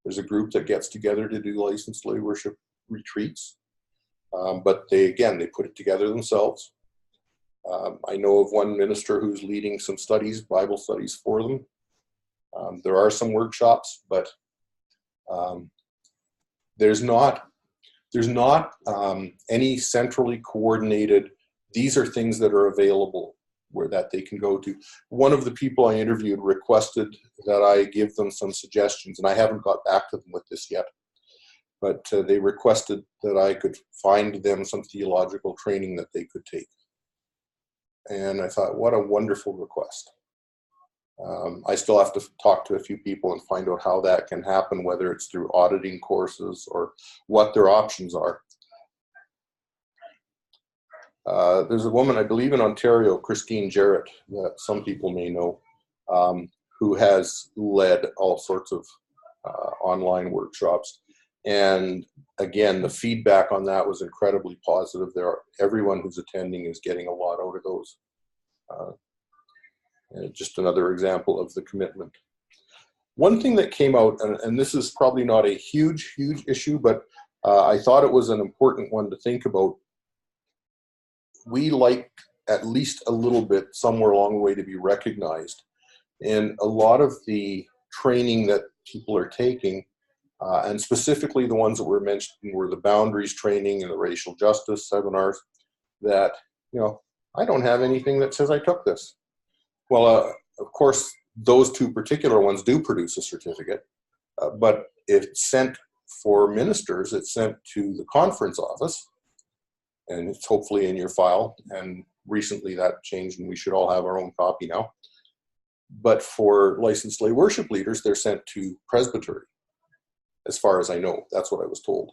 There's a group that gets together to do licensed lay worship retreats, but they put it together themselves. I know of one minister who's leading some studies, Bible studies for them. There are some workshops, but there's not any centrally coordinated, these are things that are available that they can go to. One of the people I interviewed requested that I give them some suggestions, and I haven't got back to them with this yet, but they requested that I could find them some theological training that they could take. And I thought, what a wonderful request. I still have to talk to a few people and find out how that can happen, whether it's through auditing courses or what their options are. There's a woman, I believe in Ontario, Christine Jarrett, that some people may know, who has led all sorts of online workshops. And again, the feedback on that was incredibly positive. Everyone who's attending is getting a lot out of those. Just another example of the commitment. One thing that came out, and this is probably not a huge issue, but I thought it was an important one to think about. We like at least a little bit somewhere along the way to be recognized. And a lot of the training that people are taking, and specifically the ones that were mentioned, were the boundaries training and the racial justice seminars. that, I don't have anything that says I took this. Well, of course, those two particular ones do produce a certificate, but it's sent for ministers, it's sent to the conference office, and it's hopefully in your file. And recently that changed, and we should all have our own copy now. But for licensed lay worship leaders, they're sent to presbytery, as far as I know. That's what I was told.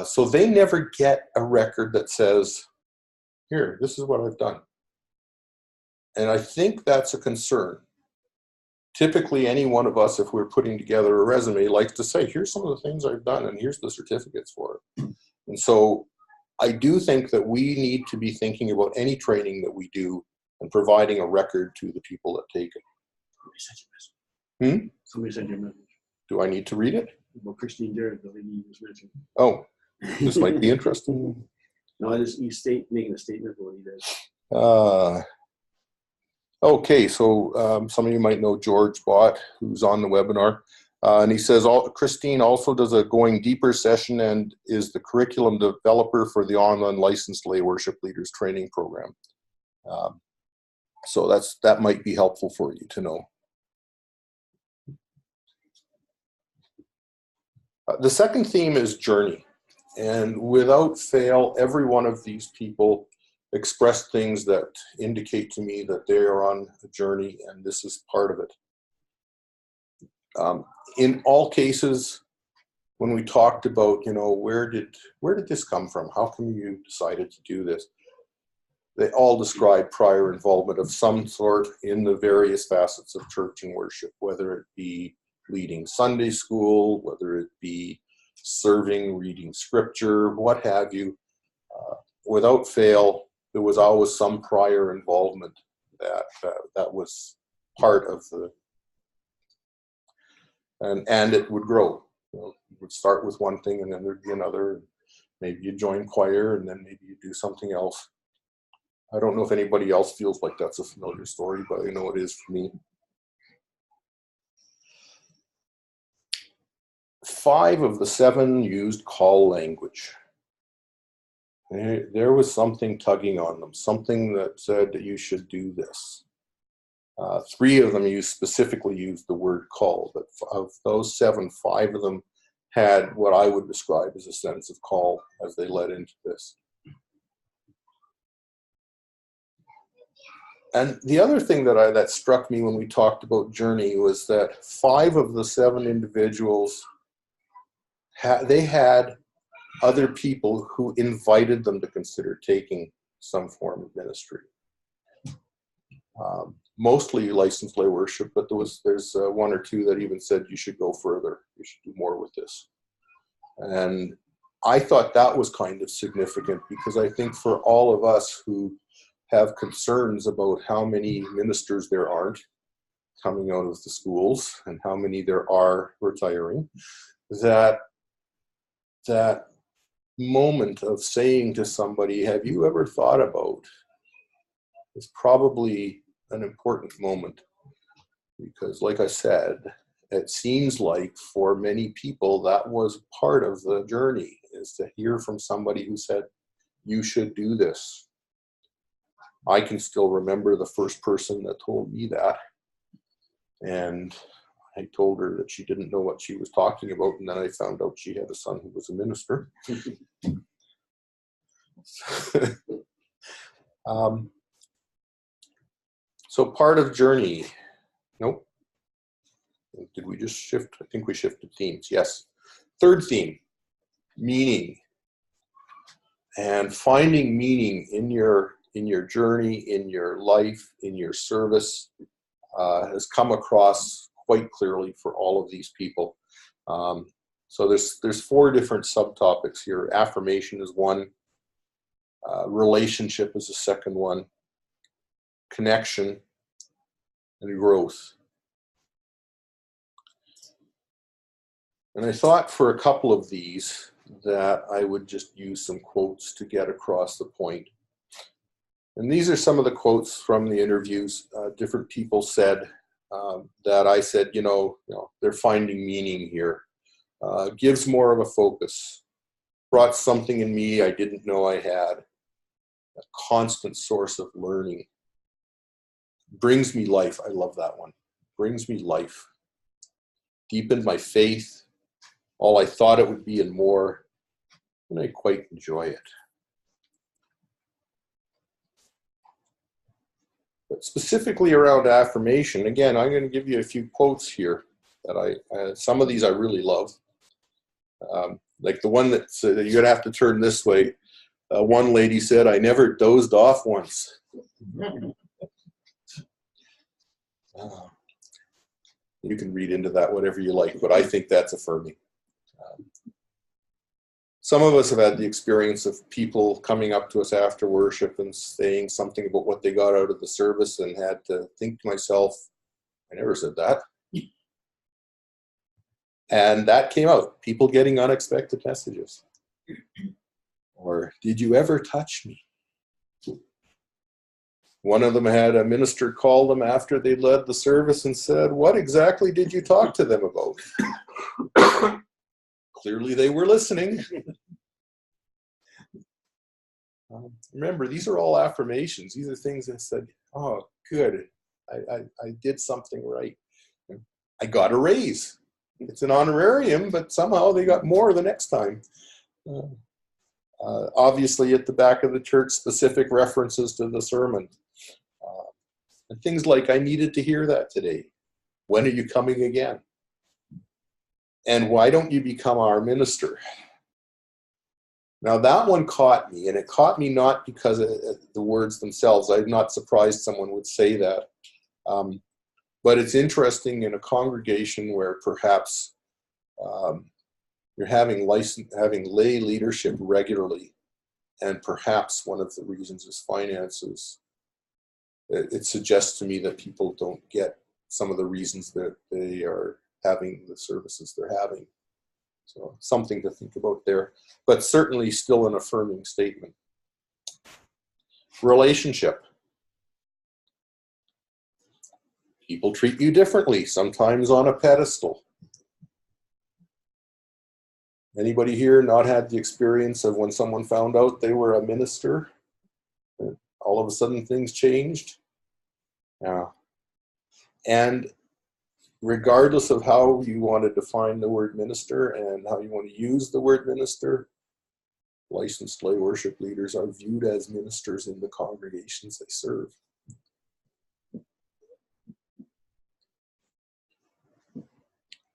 So they never get a record that says, here, this is what I've done. And I think that's a concern. Typically, any one of us, if we're putting together a resume, likes to say, here's some of the things I've done, and here's the certificates for it. And so I do think that we need to be thinking about any training that we do and providing a record to the people that take it. Somebody sent you a message. Do I need to read it? Well, Christine Garrett, the lady you just mentioned. Oh, this might be interesting. No, he's making a statement of what he does. Okay, so some of you might know George Bott, who's on the webinar. And he says, Christine also does a Going Deeper session and is the curriculum developer for the online licensed lay worship leaders training program. So that might be helpful for you to know. The second theme is journey. And without fail, every one of these people expressed things that indicate to me that they are on a journey, and this is part of it. In all cases, when we talked about, where did this come from? How come you decided to do this? They all describe prior involvement of some sort in the various facets of church and worship, whether it be leading Sunday school, whether it be serving, reading scripture, what have you. Without fail, there was always some prior involvement that was part of the, and it would grow. You would start with one thing, and then there'd be another. Maybe you join choir, and then maybe you do something else. I don't know if anybody else feels like that's a familiar story, but I know it is for me. 5 of the 7 used call language. There was something tugging on them, something that said that you should do this. 3 of them specifically used the word call, but of those 7, 5 of them had what I would describe as a sense of call as they led into this. And the other thing that struck me when we talked about journey was that 5 of the 7 individuals they had other people who invited them to consider taking some form of ministry. Mostly licensed lay worship, but there's 1 or 2 that even said you should go further, you should do more with this. And I thought that was kind of significant, because I think for all of us who have concerns about how many ministers there aren't coming out of the schools and how many there are retiring, that moment of saying to somebody, have you ever thought about, is probably an important moment. Because like I said, it seems like for many people that was part of the journey, is to hear from somebody who said, you should do this. I can still remember the first person that told me that. And I told her that she didn't know what she was talking about, and then I found out she had a son who was a minister. So part of journey, nope. Did we just shift? I think we shifted themes, yes. Third theme, meaning. And finding meaning in your journey, in your life, in your service, has come across quite clearly for all of these people. So there's 4 different subtopics here. Affirmation is one. Relationship is the second one. Connection and growth. And I thought for a couple of these that I would just use some quotes to get across the point. And these are some of the quotes from the interviews. Different people said that I said, they're finding meaning here. Gives more of a focus. Brought something in me I didn't know I had. a constant source of learning. Brings me life. I love that one. Brings me life. Deepened my faith. All I thought it would be and more. And I quite enjoy it. But specifically around affirmation, again, I'm going to give you a few quotes here that some of these I really love. Like the one that you're going to have to turn this way. One lady said, "I never dozed off once." You can read into that whatever you like, but I think that's affirming. Some of us have had the experience of people coming up to us after worship and saying something about what they got out of the service, and had to think to myself, I never said that. And that came out, people getting unexpected messages. Or, "Did you ever touch me?" One of them had a minister call them after they led the service and said, "What exactly did you talk to them about?" Clearly they were listening. Remember, these are all affirmations. These are things that said, "Oh, good, I did something right. I got a raise." It's an honorarium, but somehow they got more the next time. Obviously, at the back of the church, specific references to the sermon. And things like, "I needed to hear that today. When are you coming again? And why don't you become our minister?" Now that one caught me, and it caught me not because of the words themselves. I'm not surprised someone would say that. But it's interesting in a congregation where perhaps you're having lay leadership regularly, and perhaps one of the reasons is finances. It suggests to me that people don't get some of the reasons that they are having the services they're having. So something to think about there, but certainly still an affirming statement. Relationship. People treat you differently, sometimes on a pedestal. Anybody here not had the experience of when someone found out they were a minister, all of a sudden things changed? Yeah. And regardless of how you want to define the word minister and how you want to use the word minister, licensed lay worship leaders are viewed as ministers in the congregations they serve.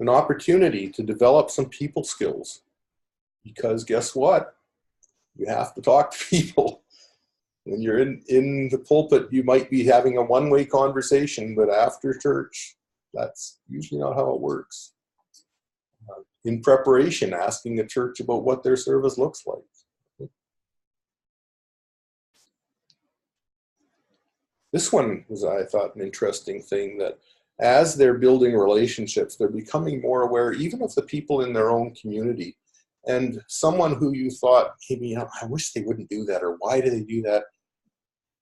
An opportunity to develop some people skills, because guess what? You have to talk to people. When you're in the pulpit, you might be having a one-way conversation, but after church, that's usually not how it works. In preparation, asking a church about what their service looks like. This one was, I thought, an interesting thing, that as they're building relationships, they're becoming more aware, even of the people in their own community. And someone who you thought, maybe, I wish they wouldn't do that, or why do they do that?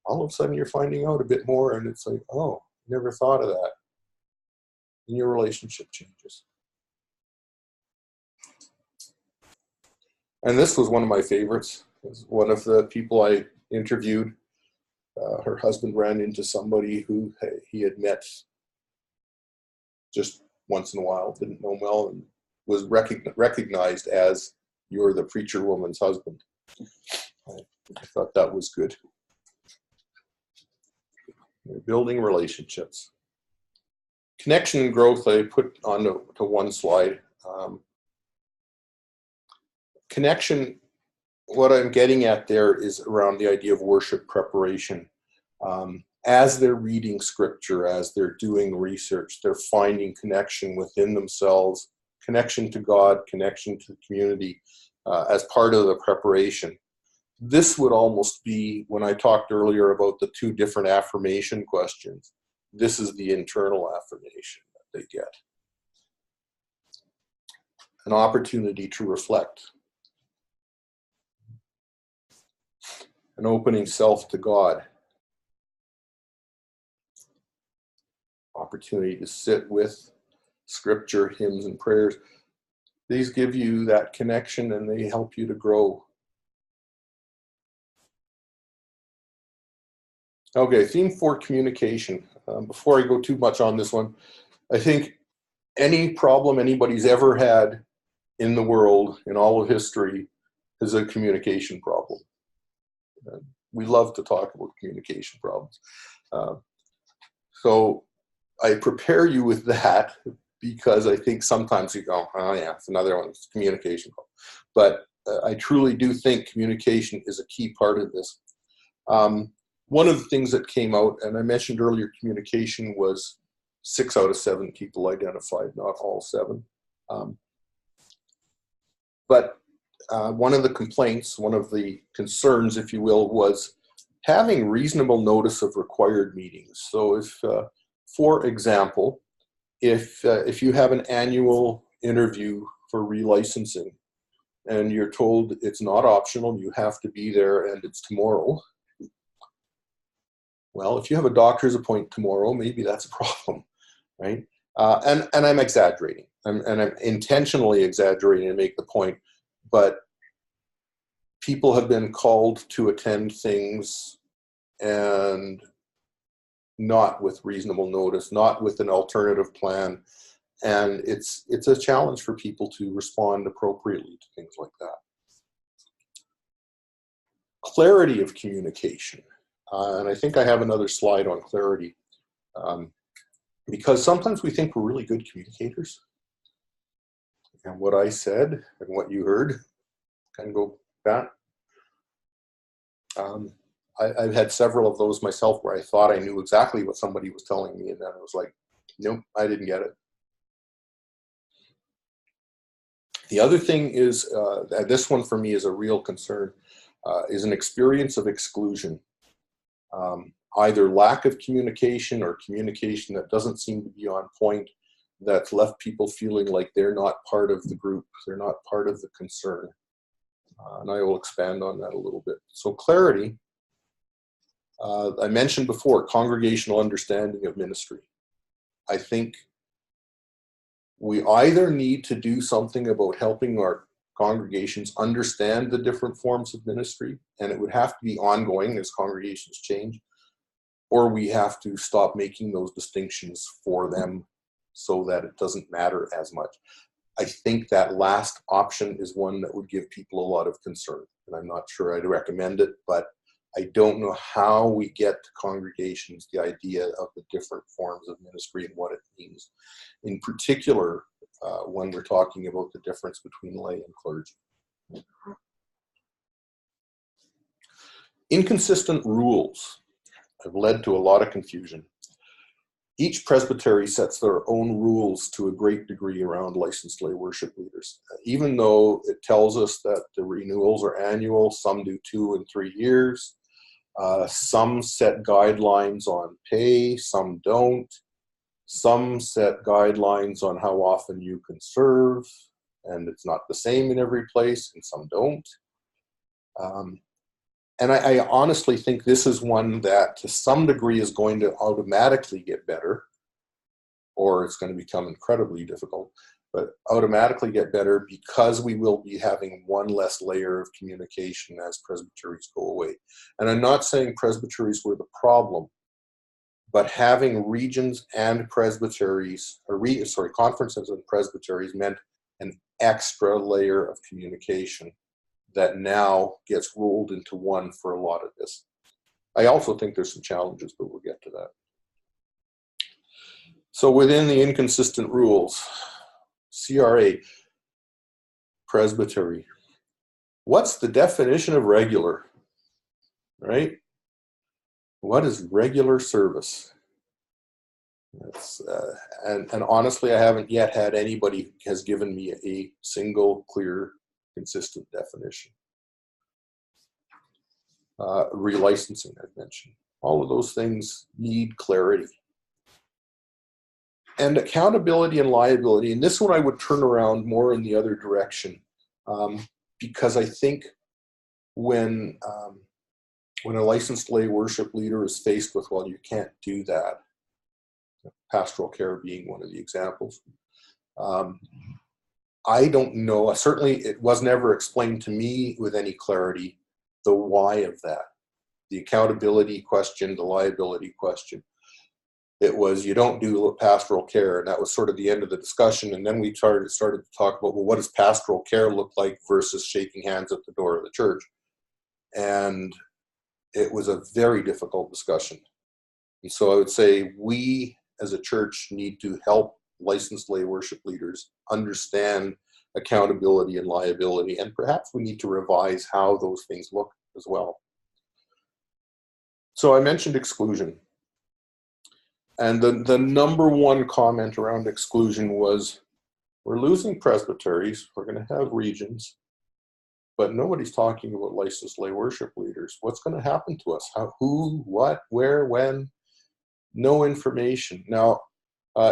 All of a sudden you're finding out a bit more, and it's like, oh, never thought of that. And your relationship changes. And this was one of my favorites. It was one of the people I interviewed. Her husband ran into somebody who he had met just once in a while, didn't know him well, and was recognized as, "You're the preacher woman's husband." I thought that was good. Building relationships. Connection and growth I put on to one slide. Connection, what I'm getting at there is around the idea of worship preparation. As they're reading scripture, as they're doing research, they're finding connection within themselves, connection to God, connection to the community, as part of the preparation. This would almost be, when I talked earlier about the two different affirmation questions, this is the internal affirmation that they get. An opportunity to reflect. An opening self to God. Opportunity to sit with scripture, hymns, and prayers. These give you that connection, and they help you to grow. Okay, theme 4, communication. Before I go too much on this one, I think any problem anybody's ever had in the world, in all of history, is a communication problem. We love to talk about communication problems. So I prepare you with that because I think sometimes you go, oh yeah, it's another one, it's communication problem. But I truly do think communication is a key part of this. One of the things that came out, and I mentioned earlier, communication was 6 out of 7 people identified, not all 7. But one of the complaints, one of the concerns, if you will, was having reasonable notice of required meetings. So if, for example, if you have an annual interview for relicensing and you're told it's not optional, you have to be there and it's tomorrow. Well, if you have a doctor's appointment tomorrow, maybe that's a problem, right? And I'm exaggerating, and I'm intentionally exaggerating to make the point, but people have been called to attend things and not with reasonable notice, not with an alternative plan, and it's a challenge for people to respond appropriately to things like that. Clarity of communication. And I think I have another slide on clarity, because sometimes we think we're really good communicators. And what I said and what you heard kind of go back. I've had several of those myself where I thought I knew exactly what somebody was telling me, and then I was like, nope, I didn't get it. The other thing is, this one for me is a real concern, is an experience of exclusion. Either lack of communication or communication that doesn't seem to be on point, that's left people feeling like they're not part of the group, they're not part of the concern. And I will expand on that a little bit. So clarity, I mentioned before, congregational understanding of ministry. I think we either need to do something about helping our congregations understand the different forms of ministry, and it would have to be ongoing as congregations change, or we have to stop making those distinctions for them so that it doesn't matter as much. I think that last option is one that would give people a lot of concern, and I'm not sure I'd recommend it, but I don't know how we get to congregations the idea of the different forms of ministry and what it means. In particular, when we're talking about the difference between lay and clergy. Inconsistent rules have led to a lot of confusion. Each presbytery sets their own rules to a great degree around licensed lay worship leaders. Even though it tells us that the renewals are annual, some do 2 and 3 years. Some set guidelines on pay, some don't. Some set guidelines on how often you can serve, and it's not the same in every place, and some don't. And I honestly think this is one that to some degree is going to automatically get better, or it's going to become incredibly difficult, but automatically get better because we will be having one less layer of communication as presbyteries go away. And I'm not saying presbyteries were the problem, but having regions and presbyteries, conferences and presbyteries meant an extra layer of communication that now gets rolled into one for a lot of this. I also think there's some challenges, but we'll get to that. So within the inconsistent rules, CRA, presbytery. What's the definition of regular, right? What is regular service? That's, and honestly, I haven't yet had anybody who has given me a single, clear, consistent definition. Relicensing, I've mentioned. All of those things need clarity. And accountability and liability, and this one I would turn around more in the other direction, because I think when a licensed lay worship leader is faced with, well, you can't do that, pastoral care being one of the examples, I don't know, certainly it was never explained to me with any clarity, the why of that. the accountability question, the liability question. It was, you don't do pastoral care, and that was sort of the end of the discussion. And then we started to talk about, well, what does pastoral care look like versus shaking hands at the door of the church? And it was a very difficult discussion. And so I would say we as a church need to help licensed lay worship leaders understand accountability and liability, and perhaps we need to revise how those things look as well. So I mentioned exclusion. And the number one comment around exclusion was, we're losing presbyteries, we're going to have regions, but nobody's talking about licensed lay worship leaders. What's going to happen to us? How, who, what, where, when? No information. Now,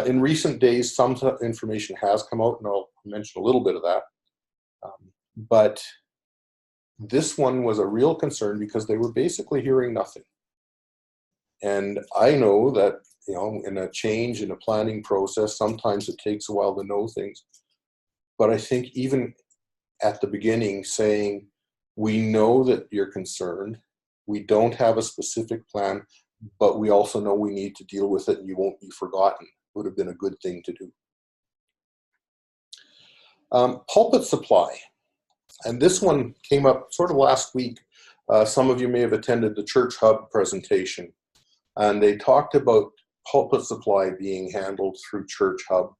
in recent days, some information has come out, and I'll mention a little bit of that. But this one was a real concern because they were basically hearing nothing. And I know that, in a change in a planning process, sometimes it takes a while to know things. But I think even at the beginning saying, we know that you're concerned, we don't have a specific plan, but we also know we need to deal with it and you won't be forgotten, would have been a good thing to do. Pulpit supply. And this one came up sort of last week. Some of you may have attended the Church Hub presentation, and they talked about pulpit supply being handled through Church Hub.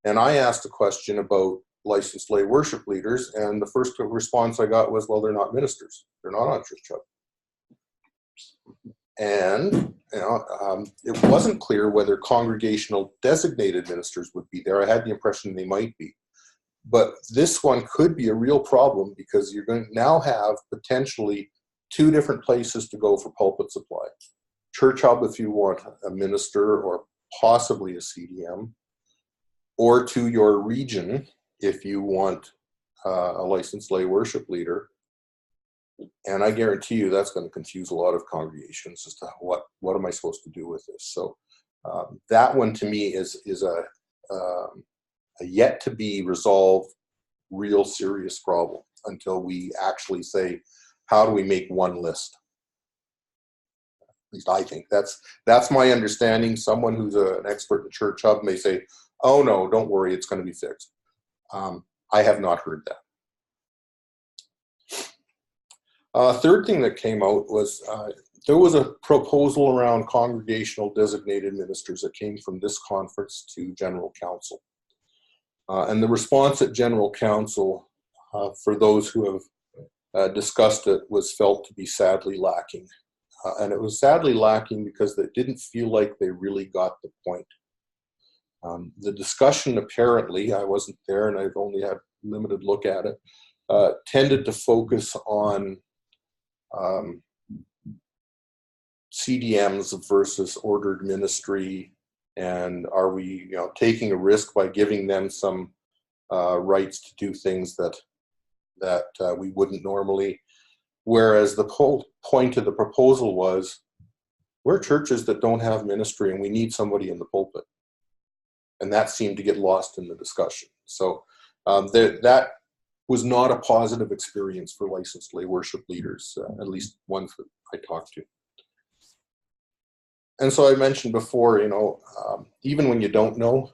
And I asked a question about licensed lay worship leaders, and the first response I got was, well, they're not ministers. They're not on Church Hub. And it wasn't clear whether congregational designated ministers would be there. I had the impression they might be. But this one could be a real problem because you're going to now have potentially two different places to go for pulpit supply. Church Hub if you want a minister or possibly a CDM, or to your region if you want a licensed lay worship leader. And I guarantee you that's going to confuse a lot of congregations as to what am I supposed to do with this. So that one to me is a yet to be resolved, real serious problem until we actually say, how do we make one list? At least I think that's my understanding. Someone who's an expert in Church Hub may say, oh no, don't worry, it's going to be fixed. I have not heard that. Third thing that came out was there was a proposal around congregational designated ministers that came from this conference to General Council. And the response at General Council, for those who have discussed it, was felt to be sadly lacking. And it was sadly lacking because they didn't feel like they really got the point. The discussion apparently, I wasn't there and I've only had limited look at it, tended to focus on CDMs versus ordered ministry, and are we taking a risk by giving them some rights to do things that we wouldn't normally, whereas the whole point of the proposal was we're churches that don't have ministry and we need somebody in the pulpit. And that seemed to get lost in the discussion. So that was not a positive experience for licensed lay worship leaders, at least ones that I talked to. And so I mentioned before, even when you don't know,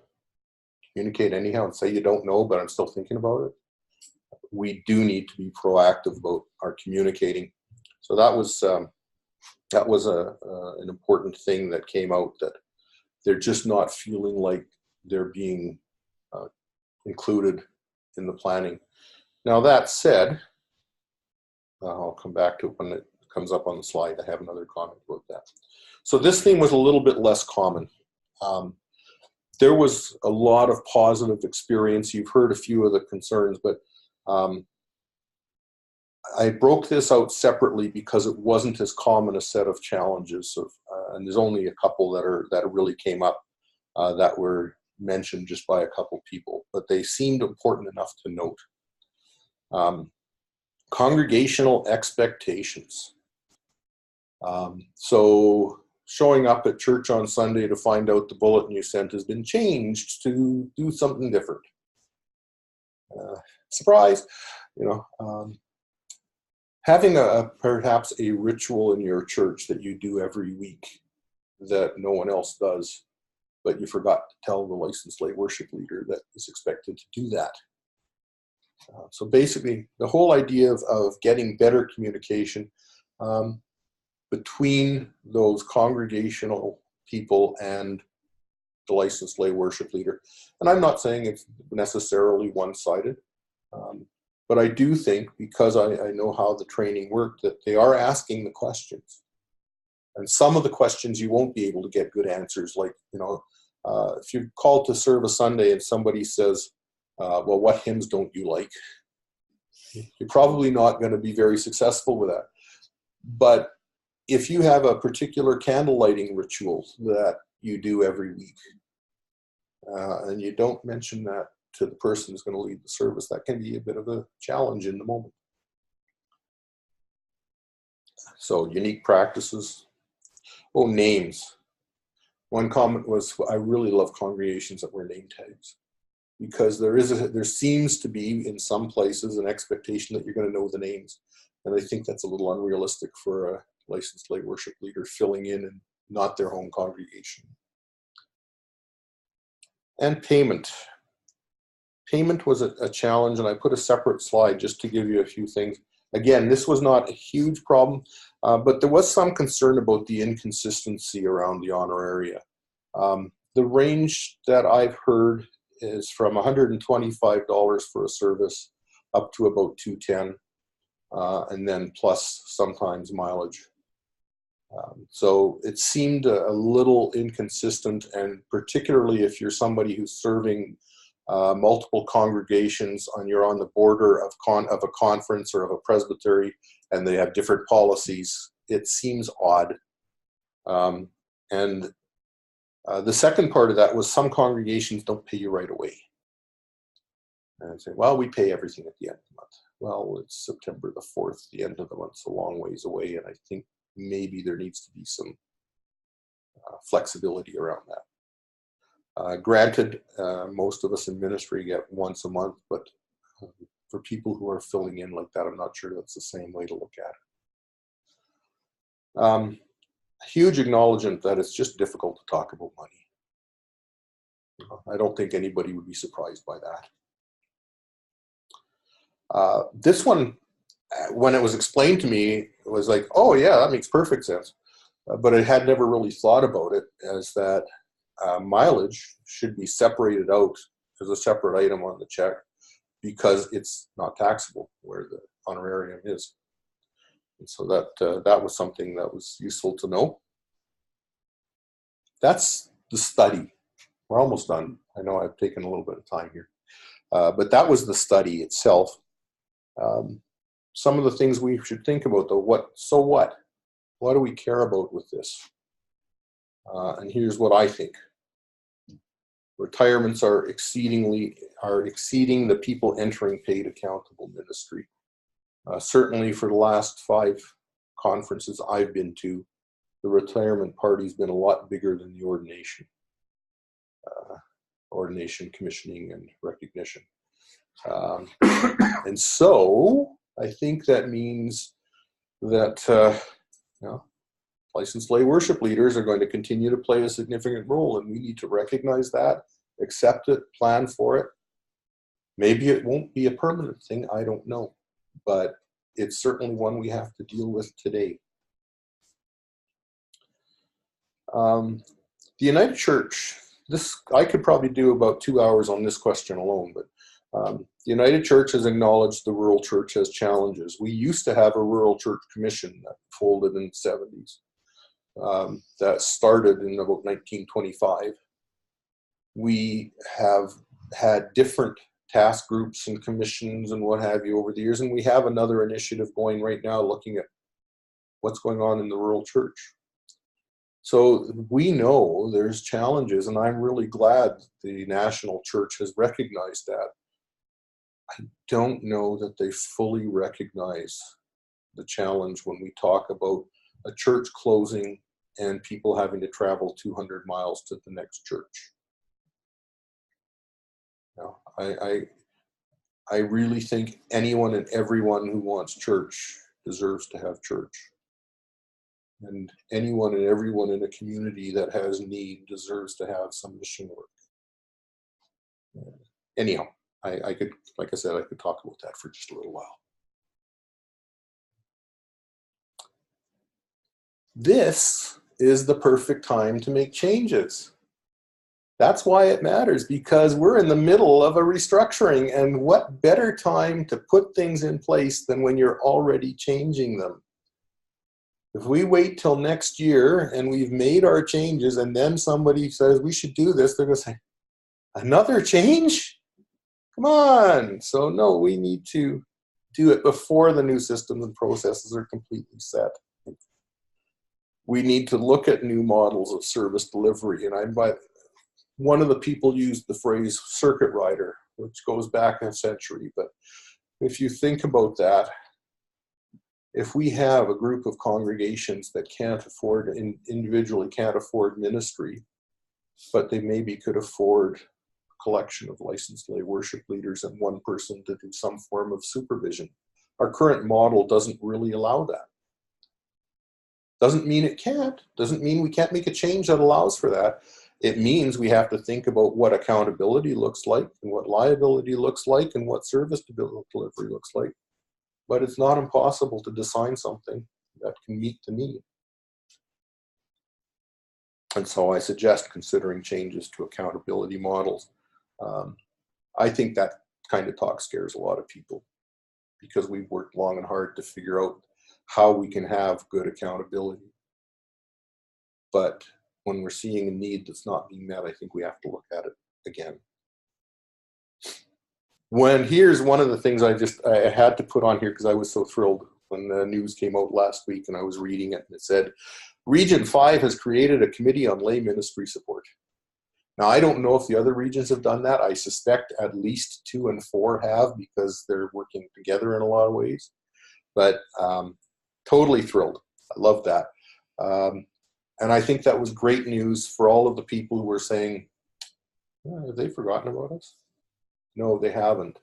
communicate anyhow and say you don't know, but I'm still thinking about it. We do need to be proactive about our communicating. So that was an important thing that came out, that they're just not feeling like they're being included in the planning. Now that said, I'll come back to it when it comes up on the slide. I have another comment about that. So this theme was a little bit less common. There was a lot of positive experience. You've heard a few of the concerns, but I broke this out separately because it wasn't as common a set of challenges. And there's only a couple that really came up that were mentioned just by a couple people, but they seemed important enough to note. Congregational expectations. So showing up at church on Sunday to find out the bulletin you sent has been changed to do something different. Surprise, having perhaps a ritual in your church that you do every week that no one else does, but you forgot to tell the licensed lay worship leader that is expected to do that. So basically, the whole idea of getting better communication between those congregational people and the licensed lay worship leader. And I'm not saying it's necessarily one-sided, but I do think, because I know how the training worked, that they are asking the questions. And some of the questions you won't be able to get good answers, like, if you're called to serve a Sunday and somebody says, well, what hymns don't you like? You're probably not going to be very successful with that. But if you have a particular candle lighting ritual that you do every week, and you don't mention that to the person who's going to lead the service, that can be a bit of a challenge in the moment. So unique practices. Oh, names. One comment was, I really love congregations that wear name tags, because there seems to be in some places an expectation that you're going to know the names. And I think that's a little unrealistic for a licensed lay worship leader filling in and not their home congregation. And payment. Payment was a challenge, and I put a separate slide just to give you a few things. Again, this was not a huge problem, but there was some concern about the inconsistency around the honoraria. The range that I've heard is from $125 for a service up to about $210, and then plus sometimes mileage. So it seemed a little inconsistent, and particularly if you're somebody who's serving multiple congregations and you're on the border of a conference or of a presbytery, and they have different policies, it seems odd. And the second part of that was some congregations don't pay you right away. And I say, well, we pay everything at the end of the month. Well, it's September the 4th, the end of the month's a long ways away, and I think maybe there needs to be some flexibility around that. Granted, most of us in ministry get once a month, but for people who are filling in like that, I'm not sure that's the same way to look at it. Huge acknowledgement that it's just difficult to talk about money. I don't think anybody would be surprised by that. This one, when it was explained to me, it was like, oh yeah, that makes perfect sense. But I had never really thought about it as that mileage should be separated out as a separate item on the check, because it's not taxable where the honorarium is. And so that was something that was useful to know. That's the study. We're almost done. I know I've taken a little bit of time here. But that was the study itself. Some of the things we should think about, though, what do we care about with this? And here's what I think. Retirements are exceeding the people entering paid accountable ministry. Certainly for the last 5 conferences I've been to, the retirement party's been a lot bigger than the ordination. Ordination, commissioning, and recognition. And so I think that means that licensed lay worship leaders are going to continue to play a significant role, and we need to recognize that, accept it, plan for it. Maybe it won't be a permanent thing, I don't know, but it's certainly one we have to deal with today. The United Church, I could probably do about 2 hours on this question alone, but the United Church has acknowledged the rural church has challenges. We used to have a rural church commission that folded in the 70s. That started in about 1925. We have had different task groups and commissions and what have you over the years, and we have another initiative going right now looking at what's going on in the rural church. So we know there's challenges, and I'm really glad the national church has recognized that. I don't know that they fully recognize the challenge when we talk about a church closing and people having to travel 200 miles to the next church. Now, I really think anyone and everyone who wants church deserves to have church. And anyone and everyone in a community that has need deserves to have some mission work. Anyhow, I could, like I said, I could talk about that for just a little while. This is the perfect time to make changes. That's why it matters, because we're in the middle of a restructuring, and what better time to put things in place than when you're already changing them? If we wait till next year and we've made our changes and then somebody says we should do this, they're going to say, another change? Come on. So no, we need to do it before the new systems and processes are completely set. We need to look at new models of service delivery. And one of the people used the phrase circuit rider, which goes back a century. But if you think about that, if we have a group of congregations that can't afford, individually can't afford ministry, but they maybe could afford a collection of licensed lay worship leaders and one person to do some form of supervision. Our current model doesn't really allow that. Doesn't mean it can't. Doesn't mean we can't make a change that allows for that. It means we have to think about what accountability looks like and what liability looks like and what service delivery looks like. But it's not impossible to design something that can meet the need. And so I suggest considering changes to accountability models. I think that kind of talk scares a lot of people because we've worked long and hard to figure out how we can have good accountability. But when we're seeing a need that's not being met, I think we have to look at it again. Here's one of the things I had to put on here because I was so thrilled when the news came out last week and I was reading it, and it said, Region 5 has created a committee on lay ministry support. Now, I don't know if the other regions have done that. I suspect at least 2 and 4 have because they're working together in a lot of ways. But totally thrilled. I love that. And I think that was great news for all of the people who were saying, oh, have they forgotten about us? No, they haven't.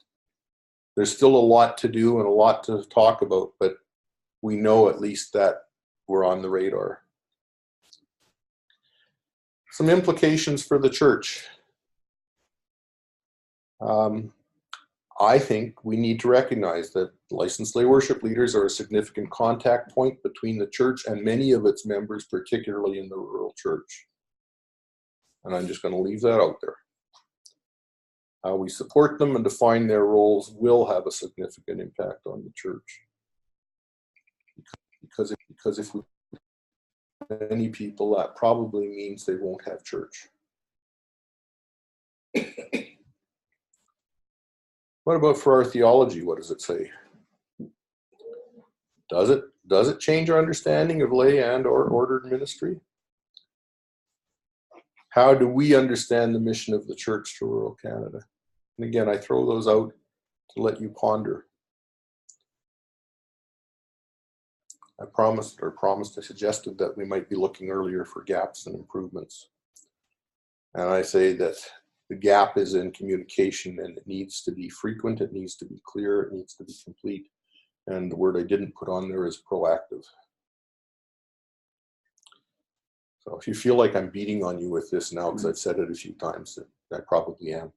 There's still a lot to do and a lot to talk about, but we know at least that we're on the radar. Some implications for the church. I think we need to recognize that licensed lay worship leaders are a significant contact point between the church and many of its members, particularly in the rural church. And I'm just going to leave that out there. How we support them and define their roles will have a significant impact on the church. Because if we have many people, that probably means they won't have church. What about for our theology? What does it say? Does it change our understanding of lay and or ordered ministry? How do we understand the mission of the church to rural Canada? And again, I throw those out to let you ponder. I suggested that we might be looking earlier for gaps and improvements. And I say that the gap is in communication, and it needs to be frequent, it needs to be clear, it needs to be complete. And the word I didn't put on there is proactive. So if you feel like I'm beating on you with this now, because I've said it a few times, I probably am.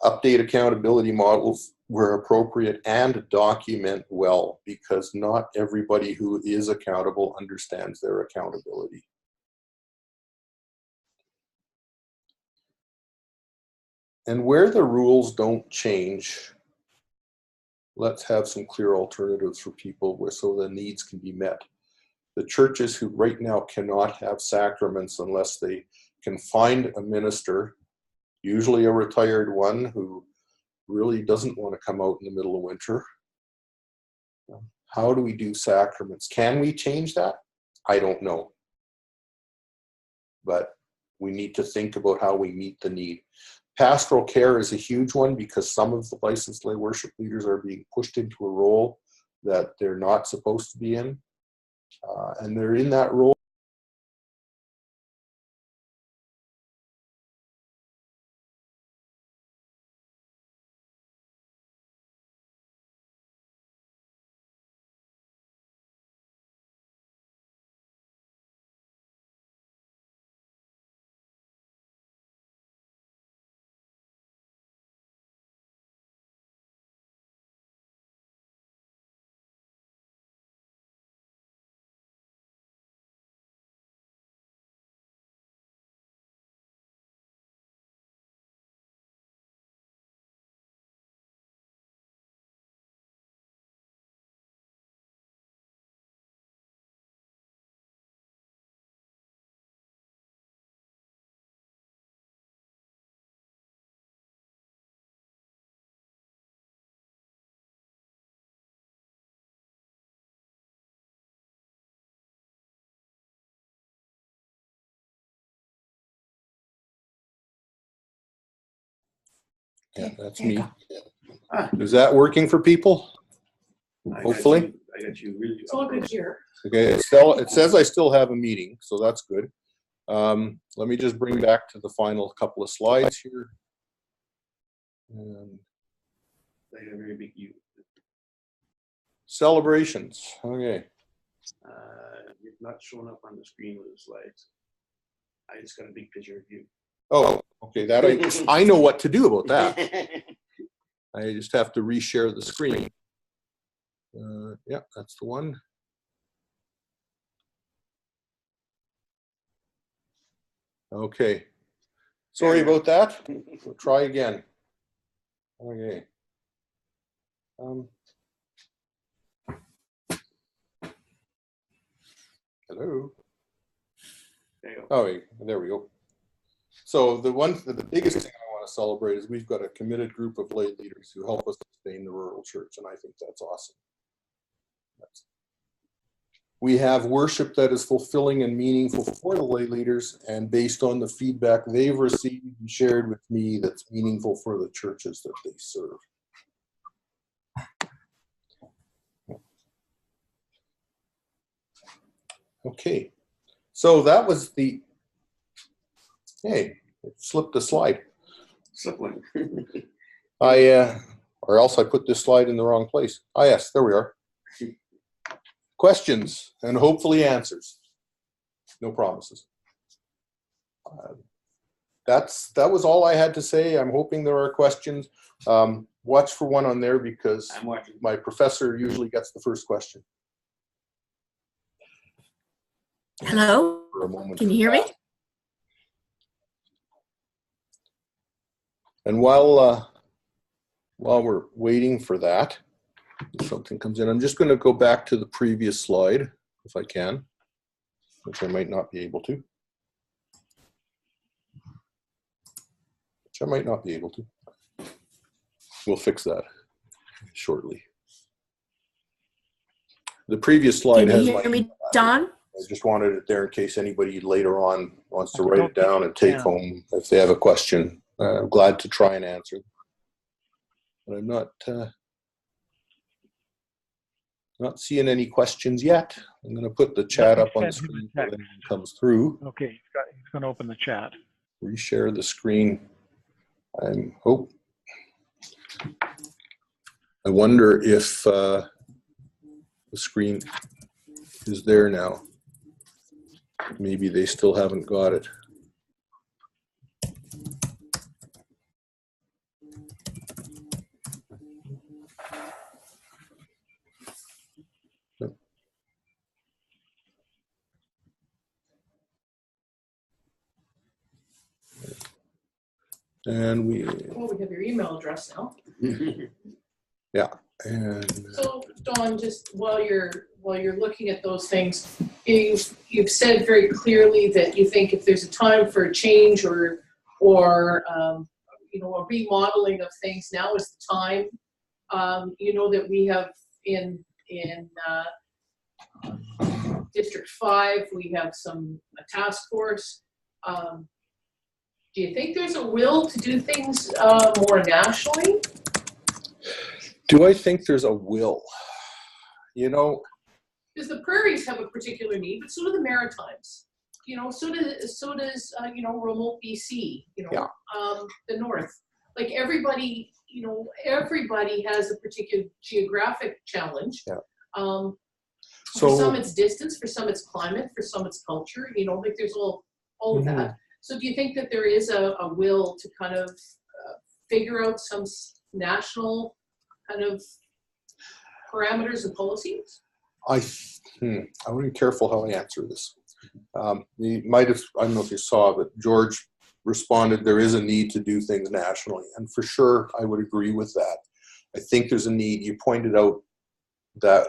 Update accountability models where appropriate and document well, because not everybody who is accountable understands their accountability. And where the rules don't change, let's have some clear alternatives for people so the needs can be met. The churches who right now cannot have sacraments unless they can find a minister, usually a retired one who really doesn't want to come out in the middle of winter. How do we do sacraments? Can we change that? I don't know. But we need to think about how we meet the need. Pastoral care is a huge one because some of the licensed lay worship leaders are being pushed into a role that they're not supposed to be in. And they're in that role Yeah, that's There you me. go. Ah, Is that working for people? I got Hopefully. you- I got you really. It's all good here. Okay, it says I still have a meeting, so that's good. Let me just bring back to the final couple of slides here. I got a very big you. Celebrations, okay. You're not showing up on the screen with the slides. I just got a big picture of you. Oh, okay, that I know what to do about that. I just have to reshare the screen. Yeah, that's the one. Okay. Sorry about that. We'll try again. Okay. Hello. There you go. Oh, there we go. So the biggest thing I want to celebrate is we've got a committed group of lay leaders who help us sustain the rural church, and I think that's awesome. We have worship that is fulfilling and meaningful for the lay leaders, and based on the feedback they've received and shared with me, that's meaningful for the churches that they serve. Okay, so that was the, hey, it slipped a slide. Slip one. Or else I put this slide in the wrong place. Ah, yes, there we are. Questions and hopefully answers. No promises. That was all I had to say. I'm hoping there are questions. Watch for one on there because I'm watching. my professor usually gets the first question. Hello? For a moment. Can you hear me? And while we're waiting for that, if something comes in, I'm just going to go back to the previous slide if I can, which I might not be able to. Which I might not be able to. We'll fix that shortly. The previous slide Can you has hear my, me, Don? I just wanted it there in case anybody later on wants to I write don't it down think and take you can. home if they have a question. I'm glad to try and answer. But I'm not seeing any questions yet. I'm going to put the chat up on the send him a screen so text. that it comes through. Okay, he's going to open the chat. Reshare the screen. I wonder if the screen is there now. Maybe they still haven't got it. And Well, we have your email address now. and So Dawn, just while you're looking at those things, you've said very clearly that you think if there's a time for a change or a remodeling of things, now is the time. That we have in District 5, we have a task force. Do you think there's a will to do things more nationally? do I think there's a will? Because the prairies have a particular need, but so do the Maritimes. So does remote BC. Yeah. The North. Like everybody has a particular geographic challenge. Yeah. For some it's distance, for some it's climate, for some it's culture. Like there's all of that. So do you think that there is a will to kind of figure out some national kind of parameters and policies? I want to be careful how I answer this. You might have, I don't know if you saw, but George responded, there is a need to do things nationally. And for sure, I would agree with that. I think there's a need. You pointed out that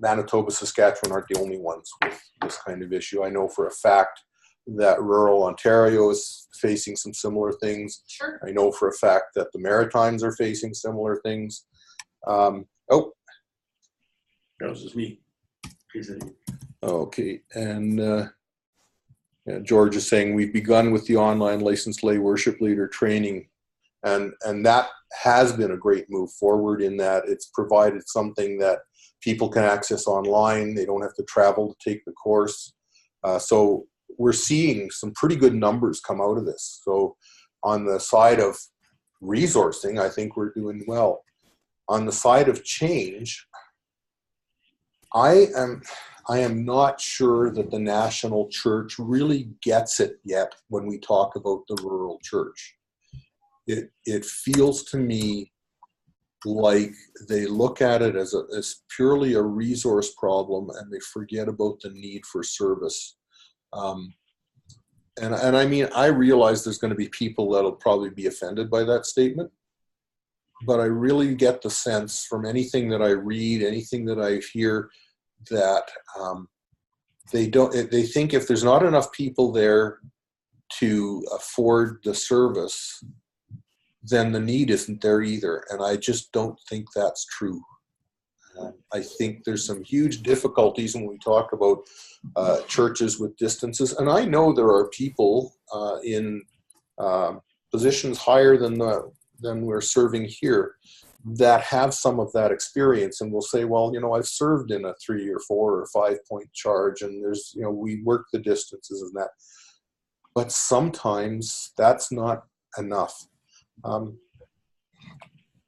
Manitoba, Saskatchewan aren't the only ones with this kind of issue. I know for a fact that rural Ontario is facing some similar things. Sure. I know for a fact that the Maritimes are facing similar things. That was just me. Okay, and George is saying we've begun with the online licensed lay worship leader training And that has been a great move forward in that it's provided something that people can access online. They don't have to travel to take the course. So we're seeing some pretty good numbers come out of this. So on the side of resourcing, I think we're doing well. On the side of change, I am not sure that the national church really gets it yet when we talk about the rural church. It feels to me like they look at it as purely a resource problem, and they forget about the need for service. And I mean, I realize there's going to be people that'll probably be offended by that statement, but I really get the sense from anything that I read, anything that I hear, that they think if there's not enough people there to afford the service, then the need isn't there either. And I just don't think that's true. I think there's some huge difficulties when we talk about churches with distances. And I know there are people in positions higher than we're serving here that have some of that experience and will say, well, you know, I've served in a 3 or 4 or 5 point charge, and there's, you know, we work the distances and that. But sometimes that's not enough.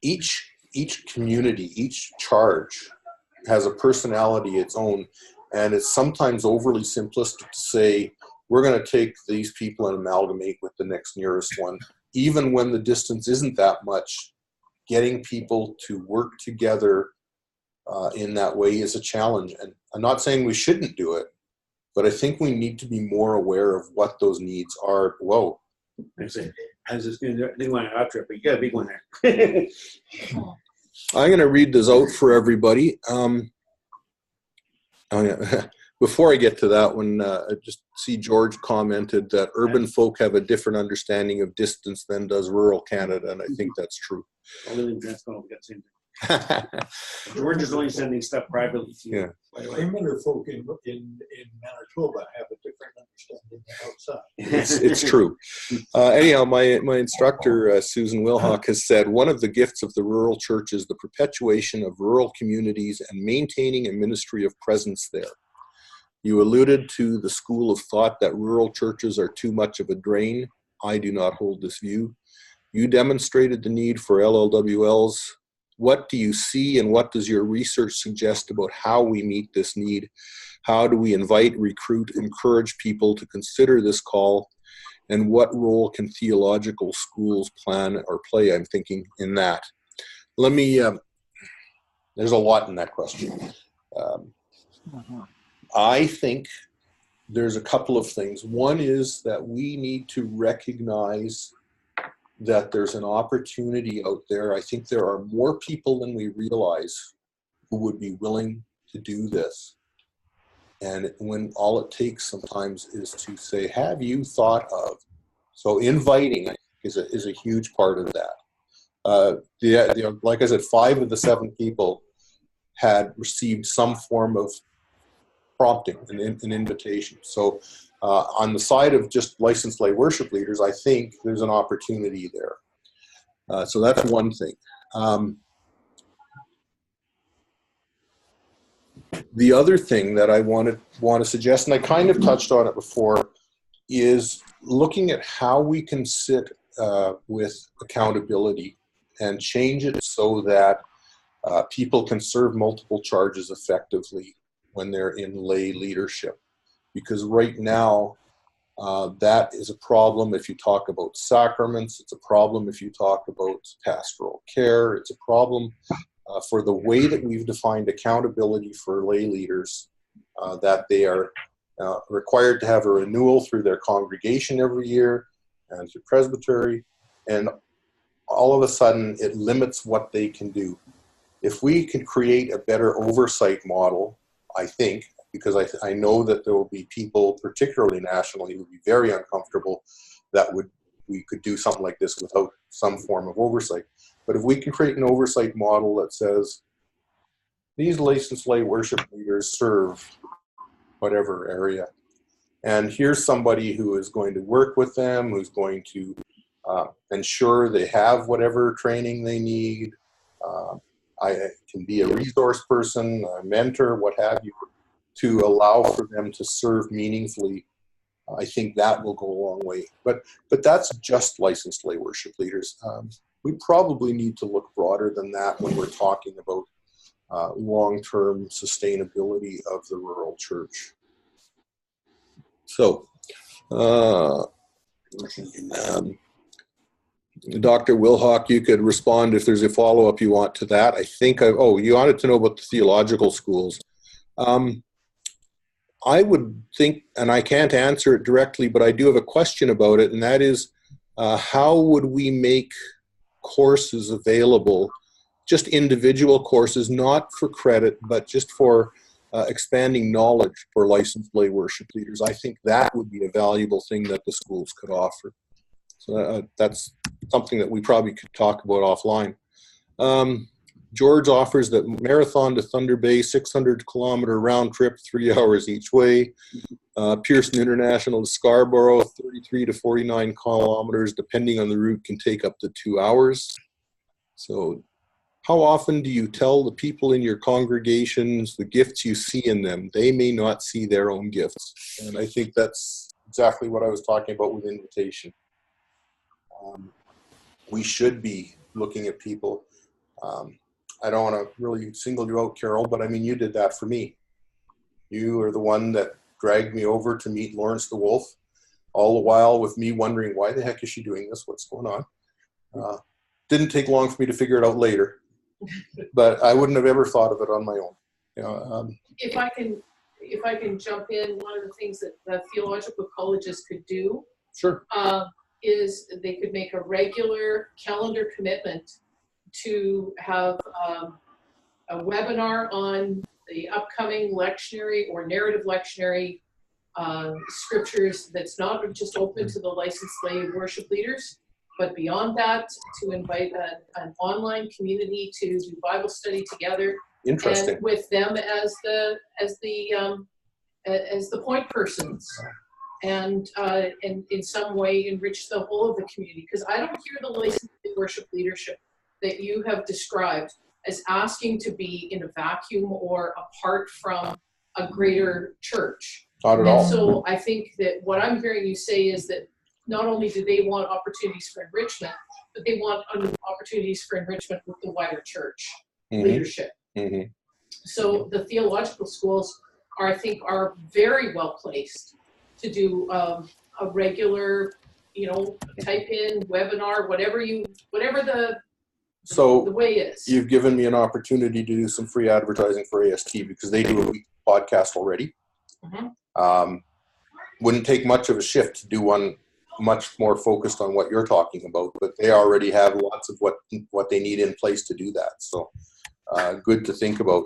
Each community, each charge has a personality its own, and it's sometimes overly simplistic to say we're going to take these people and amalgamate with the next nearest one, even when the distance isn't that much. Getting people to work together in that way is a challenge, and I'm not saying we shouldn't do it, but I think we need to be more aware of what those needs are. Whoa. I say, I was just going to think about an out trip, but you got a big one there. I'm going to read this out for everybody. Oh yeah. Before I get to that one, I just see George commented that urban folk have a different understanding of distance than does rural Canada, and I think that's true. All the Transcontinental got the same thing. George is only sending stuff privately to you. Yeah. Perimeter folk in Manitoba have a different understanding than outside. It's true. Anyhow, my instructor, Susan Wilhock, has said one of the gifts of the rural church is the perpetuation of rural communities and maintaining a ministry of presence there. You alluded to the school of thought that rural churches are too much of a drain. I do not hold this view. You demonstrated the need for LLWLs. What do you see, and what does your research suggest about how we meet this need? How do we invite, recruit, encourage people to consider this call? And what role can theological schools plan or play, I'm thinking, in that? Let me, there's a lot in that question. I think there's a couple of things. One is that we need to recognize that there's an opportunity out there. I think there are more people than we realize who would be willing to do this. And when all it takes sometimes is to say, have you thought of? So inviting is a huge part of that. Like I said, 5 of the 7 people had received some form of prompting, an invitation. So on the side of just licensed lay worship leaders, I think there's an opportunity there. So that's one thing. The other thing that I want to suggest, and I kind of touched on it before, is looking at how we can sit with accountability and change it so that people can serve multiple charges effectively when they're in lay leadership. Because right now, that is a problem if you talk about sacraments. It's a problem if you talk about pastoral care. It's a problem for the way that we've defined accountability for lay leaders, that they are required to have a renewal through their congregation every year and through presbytery. And all of a sudden, it limits what they can do. If we can create a better oversight model, I think, because I know that there will be people, particularly nationally, who would be very uncomfortable that we could do something like this without some form of oversight. But if we can create an oversight model that says, these licensed lay worship leaders serve whatever area, and here's somebody who is going to work with them, who's going to ensure they have whatever training they need. I can be a resource person, a mentor, what have you, to allow for them to serve meaningfully. I think that will go a long way. But that's just licensed lay worship leaders. We probably need to look broader than that when we're talking about long-term sustainability of the rural church. So, Dr. Wilhock, you could respond if there's a follow-up you want to that. I think, you wanted to know about the theological schools. I would think, and I can't answer it directly, but I do have a question about it, and that is, how would we make courses available, just individual courses, not for credit, but just for expanding knowledge for licensed lay worship leaders? I think that would be a valuable thing that the schools could offer. So that's something that we probably could talk about offline. George offers that Marathon to Thunder Bay, 600-kilometer round trip, 3 hours each way. Pearson International to Scarborough, 33 to 49 kilometers, depending on the route, can take up to 2 hours. So how often do you tell the people in your congregations the gifts you see in them? They may not see their own gifts. And I think that's exactly what I was talking about with invitation. We should be looking at people. I don't want to really single you out, Carol, but I mean, you did that for me. You are the one that dragged me over to meet Lawrence the Wolf, all the while with me wondering, why the heck is she doing this? What's going on? Didn't take long for me to figure it out later, but I wouldn't have ever thought of it on my own. You know, if I can jump in, one of the things that the theological colleges could do, sure, is they could make a regular calendar commitment to have a webinar on the upcoming lectionary or narrative lectionary scriptures that's not just open to the licensed lay worship leaders, but beyond that, to invite an online community to do Bible study together. Interesting. And with them as the point persons, and in some way enrich the whole of the community. Because I don't hear the licensed worship leadership that you have described as asking to be in a vacuum or apart from a greater church. Not at all. And so I think that what I'm hearing you say is that not only do they want opportunities for enrichment, but they want opportunities for enrichment with the wider church leadership. Mm-hmm. So the theological schools I think are very well placed to do a regular, type in webinar, whatever the way is. You've given me an opportunity to do some free advertising for AST because they do a weekly podcast already. Mm-hmm. Wouldn't take much of a shift to do one much more focused on what you're talking about, but they already have lots of what they need in place to do that. So good to think about.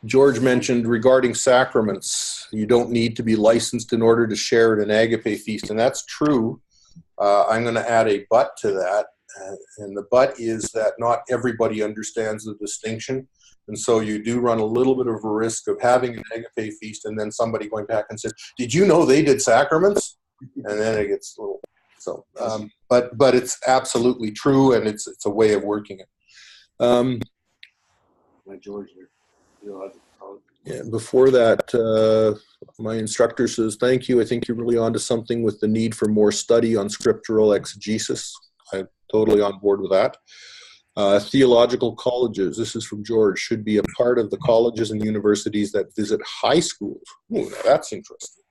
George mentioned regarding sacraments, you don't need to be licensed in order to share at an agape feast, and that's true. I'm going to add a but to that, and the but is that not everybody understands the distinction, and so you do run a little bit of a risk of having an agape feast and then somebody going back and says, did you know they did sacraments? And then it gets a little, so, but it's absolutely true, and it's a way of working it. George here. Yeah, before that, my instructor says, thank you. I think you're really onto something with the need for more study on scriptural exegesis. I'm totally on board with that. Theological colleges, this is from George, should be a part of the colleges and universities that visit high schools. Ooh, that's interesting.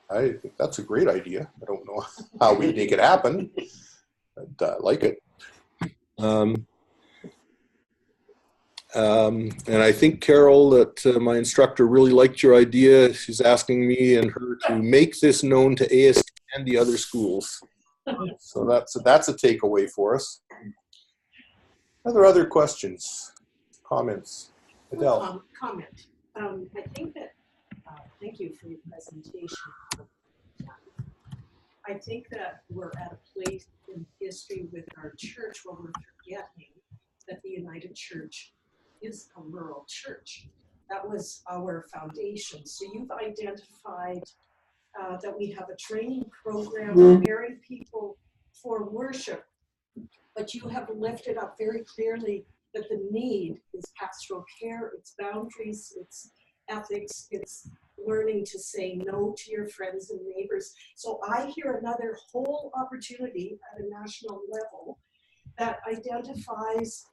I think that's a great idea. I don't know how we make it happen, but I like it. And I think, Carol, that my instructor really liked your idea. She's asking me and her to make this known to AST and the other schools. So that's a takeaway for us. Are there other questions, comments? Adele? Comment. I think that, thank you for your presentation. I think that we're at a place in history with our church where we're forgetting that the United Church is a rural church. That was our foundation. So you've identified that we have a training program preparing people for worship, but you have lifted up very clearly that the need is pastoral care, it's boundaries, it's ethics, it's learning to say no to your friends and neighbors. So I hear another whole opportunity at a national level that identifies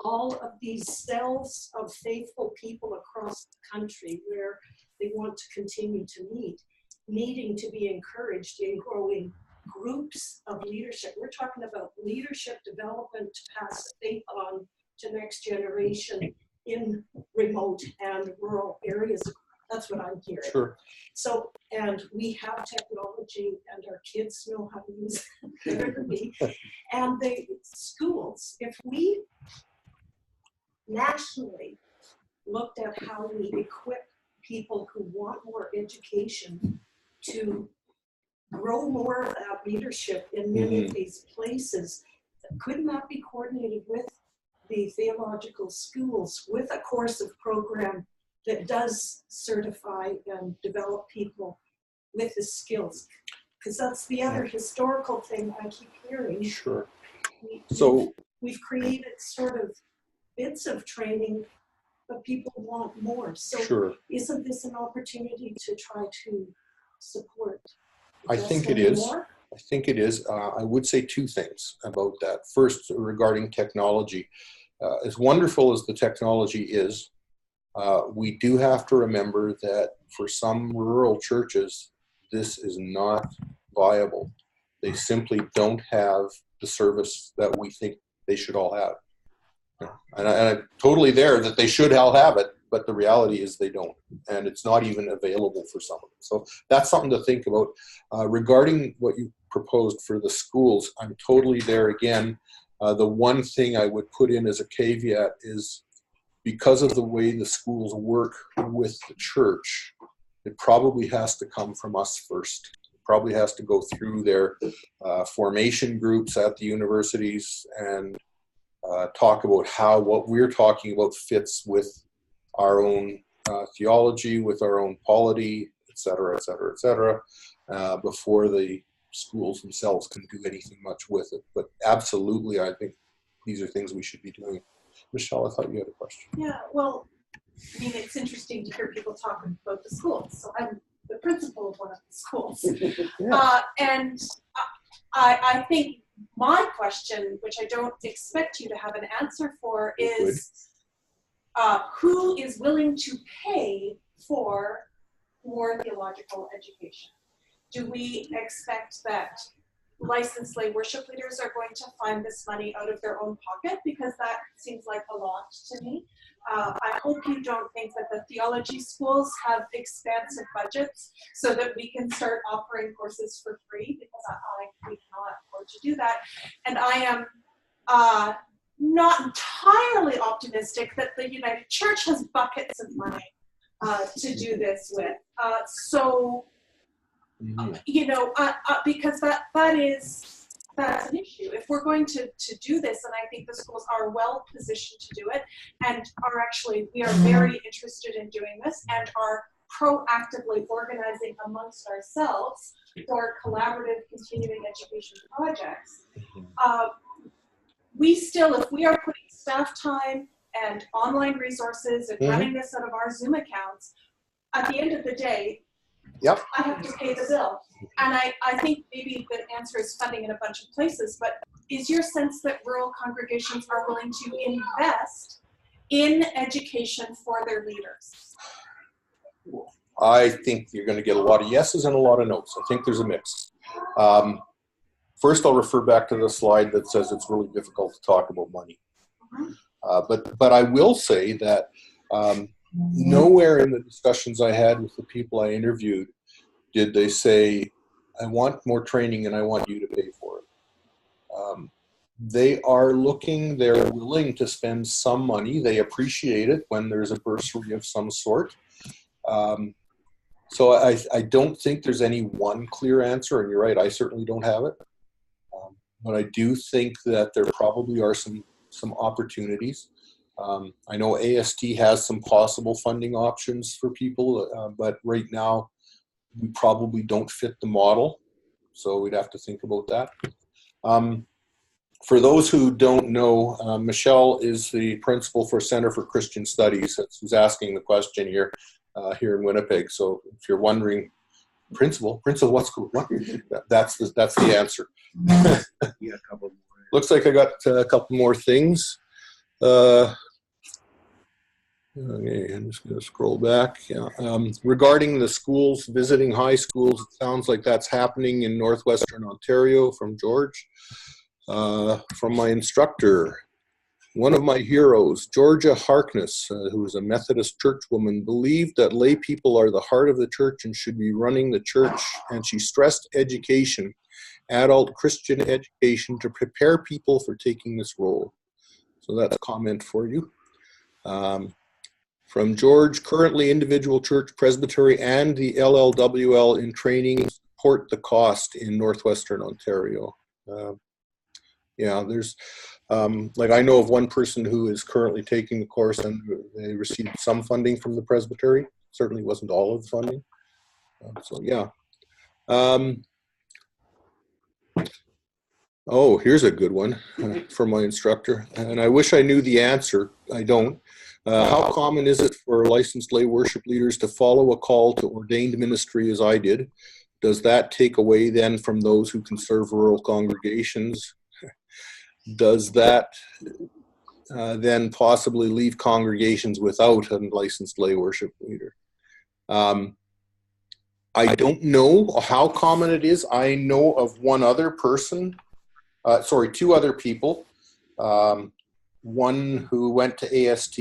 all of these cells of faithful people across the country where they want to continue to meet, needing to be encouraged in growing groups of leadership. We're talking about leadership development to pass the faith on to next generation in remote and rural areas. That's what I'm hearing. Sure. So, and we have technology and our kids know how to use it better than me. And the schools, if we nationally looked at how we equip people who want more education to grow more of that leadership in many of these places, couldn't that be coordinated with the theological schools with a course of program that does certify and develop people with the skills? Because that's the other historical thing I keep hearing. Sure. So we've created sort of bits of training, but people want more. So sure. Isn't this an opportunity to try to support? I think it is. More? I think it is. I would say two things about that. First, regarding technology. As wonderful as the technology is, we do have to remember that for some rural churches, this is not viable. They simply don't have the service that we think they should all have. And I'm totally there that they should all have it, but the reality is they don't. And it's not even available for some of them. So that's something to think about. Regarding what you proposed for the schools, I'm totally there again. The one thing I would put in as a caveat is because of the way the schools work with the church, it probably has to come from us first. It probably has to go through their formation groups at the universities and talk about how what we're talking about fits with our own theology, with our own polity, et cetera, et cetera, et cetera, before the schools themselves can do anything much with it. But absolutely, I think these are things we should be doing. Michelle, I thought you had a question. Yeah, well, I mean, it's interesting to hear people talking about the schools. So I'm the principal of one of the schools. And I think my question, which I don't expect you to have an answer for, is who is willing to pay for more theological education? Do we expect that licensed lay worship leaders are going to find this money out of their own pocket? Because that seems like a lot to me. I hope you don't think that the theology schools have expansive budgets so that we can start offering courses for free, because we cannot afford to do that. And I am not entirely optimistic that the United Church has buckets of money to do this with. You know, because that's an issue. If we're going to do this, and I think the schools are well positioned to do it, and we are very interested in doing this, and are proactively organizing amongst ourselves for collaborative continuing education projects. If we are putting staff time and online resources and running this out of our Zoom accounts, at the end of the day, I have to pay the bill. And I think maybe the answer is funding in a bunch of places, but is your sense that rural congregations are willing to invest in education for their leaders? I think you're going to get a lot of yeses and a lot of no's. I think there's a mix. First, I'll refer back to the slide that says it's really difficult to talk about money. But I will say that nowhere in the discussions I had with the people I interviewed did they say, I want more training and I want you to pay for it. They are looking, they're willing to spend some money. They appreciate it when there's a bursary of some sort. So I don't think there's any one clear answer, and you're right, I certainly don't have it. But I do think that there probably are some opportunities. I know AST has some possible funding options for people, but right now we probably don't fit the model. So we'd have to think about that. For those who don't know, Michelle is the principal for Center for Christian Studies. That's who's asking the question here, here in Winnipeg. So if you're wondering, principal, what's going on? That's the answer. Yeah, a couple more. Looks like I got a couple more things. Okay, I'm just going to scroll back. Yeah. Regarding the schools, visiting high schools, it sounds like that's happening in Northwestern Ontario from George. From my instructor, one of my heroes, Georgia Harkness, who was a Methodist churchwoman, believed that lay people are the heart of the church and should be running the church, and she stressed education, adult Christian education, to prepare people for taking this role. So that's a comment for you. From George, currently individual church, presbytery, and the LLWL in training support the cost in Northwestern Ontario. Yeah, there's, like I know of one person who is currently taking the course and they received some funding from the presbytery. Certainly wasn't all of the funding. So yeah. Oh, here's a good one from my instructor. And I wish I knew the answer. I don't. How common is it for licensed lay worship leaders to follow a call to ordained ministry as I did? Does that take away then from those who can serve rural congregations? Does that then possibly leave congregations without a licensed lay worship leader? I don't know how common it is. I know of one other person, two other people. One who went to AST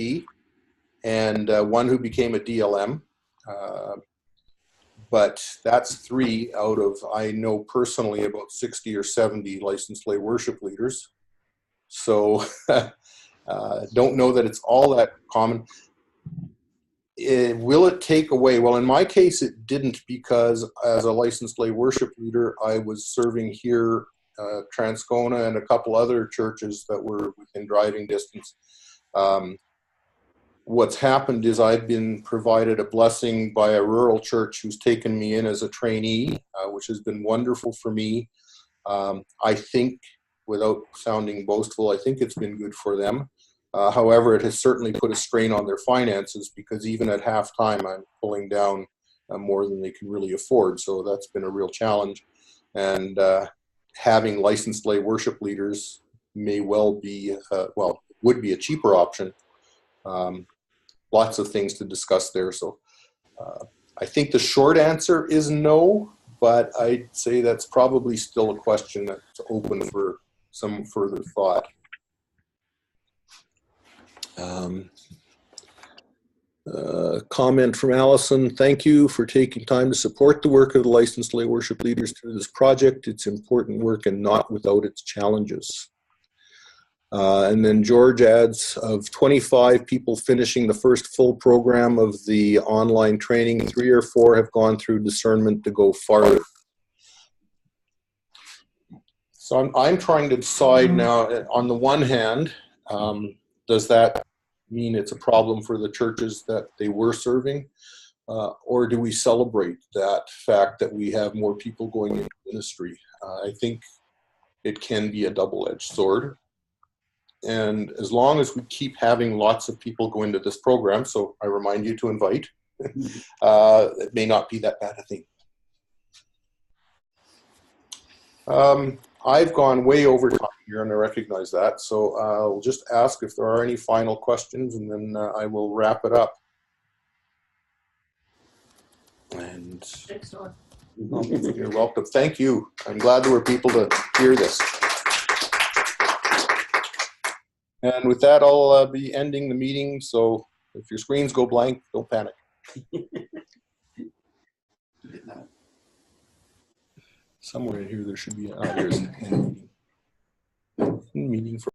and one who became a DLM. But that's 3 out of, I know personally, about 60 or 70 licensed lay worship leaders. So don't know that it's all that common. Will it take away? Well, in my case, it didn't, because as a licensed lay worship leader, I was serving here, Transcona, and a couple other churches that were within driving distance. What's happened is I've been provided a blessing by a rural church who's taken me in as a trainee, which has been wonderful for me. I think, without sounding boastful, I think it's been good for them. However, it has certainly put a strain on their finances, because even at halftime, I'm pulling down more than they can really afford. So that's been a real challenge. And having licensed lay worship leaders may well be, would be a cheaper option. Lots of things to discuss there. So I think the short answer is no, but I'd say that's probably still a question that's open for some further thought. Comment from Allison: thank you for taking time to support the work of the licensed lay worship leaders through this project. It's important work and not without its challenges. And then George adds, of 25 people finishing the first full program of the online training, 3 or 4 have gone through discernment to go farther. So I'm trying to decide now, on the one hand, does that mean it's a problem for the churches that they were serving? Or do we celebrate that fact that we have more people going into ministry? I think it can be a double-edged sword. And as long as we keep having lots of people go into this program, so I remind you to invite, it may not be that bad a thing. I've gone way over time here, and I recognize that. So I'll just ask if there are any final questions, and then I will wrap it up. And Excellent. you're welcome. Thank you. I'm glad there were people to hear this. And with that, I'll be ending the meeting. So if your screens go blank, don't panic. Somewhere in here, there should be, there's a meeting for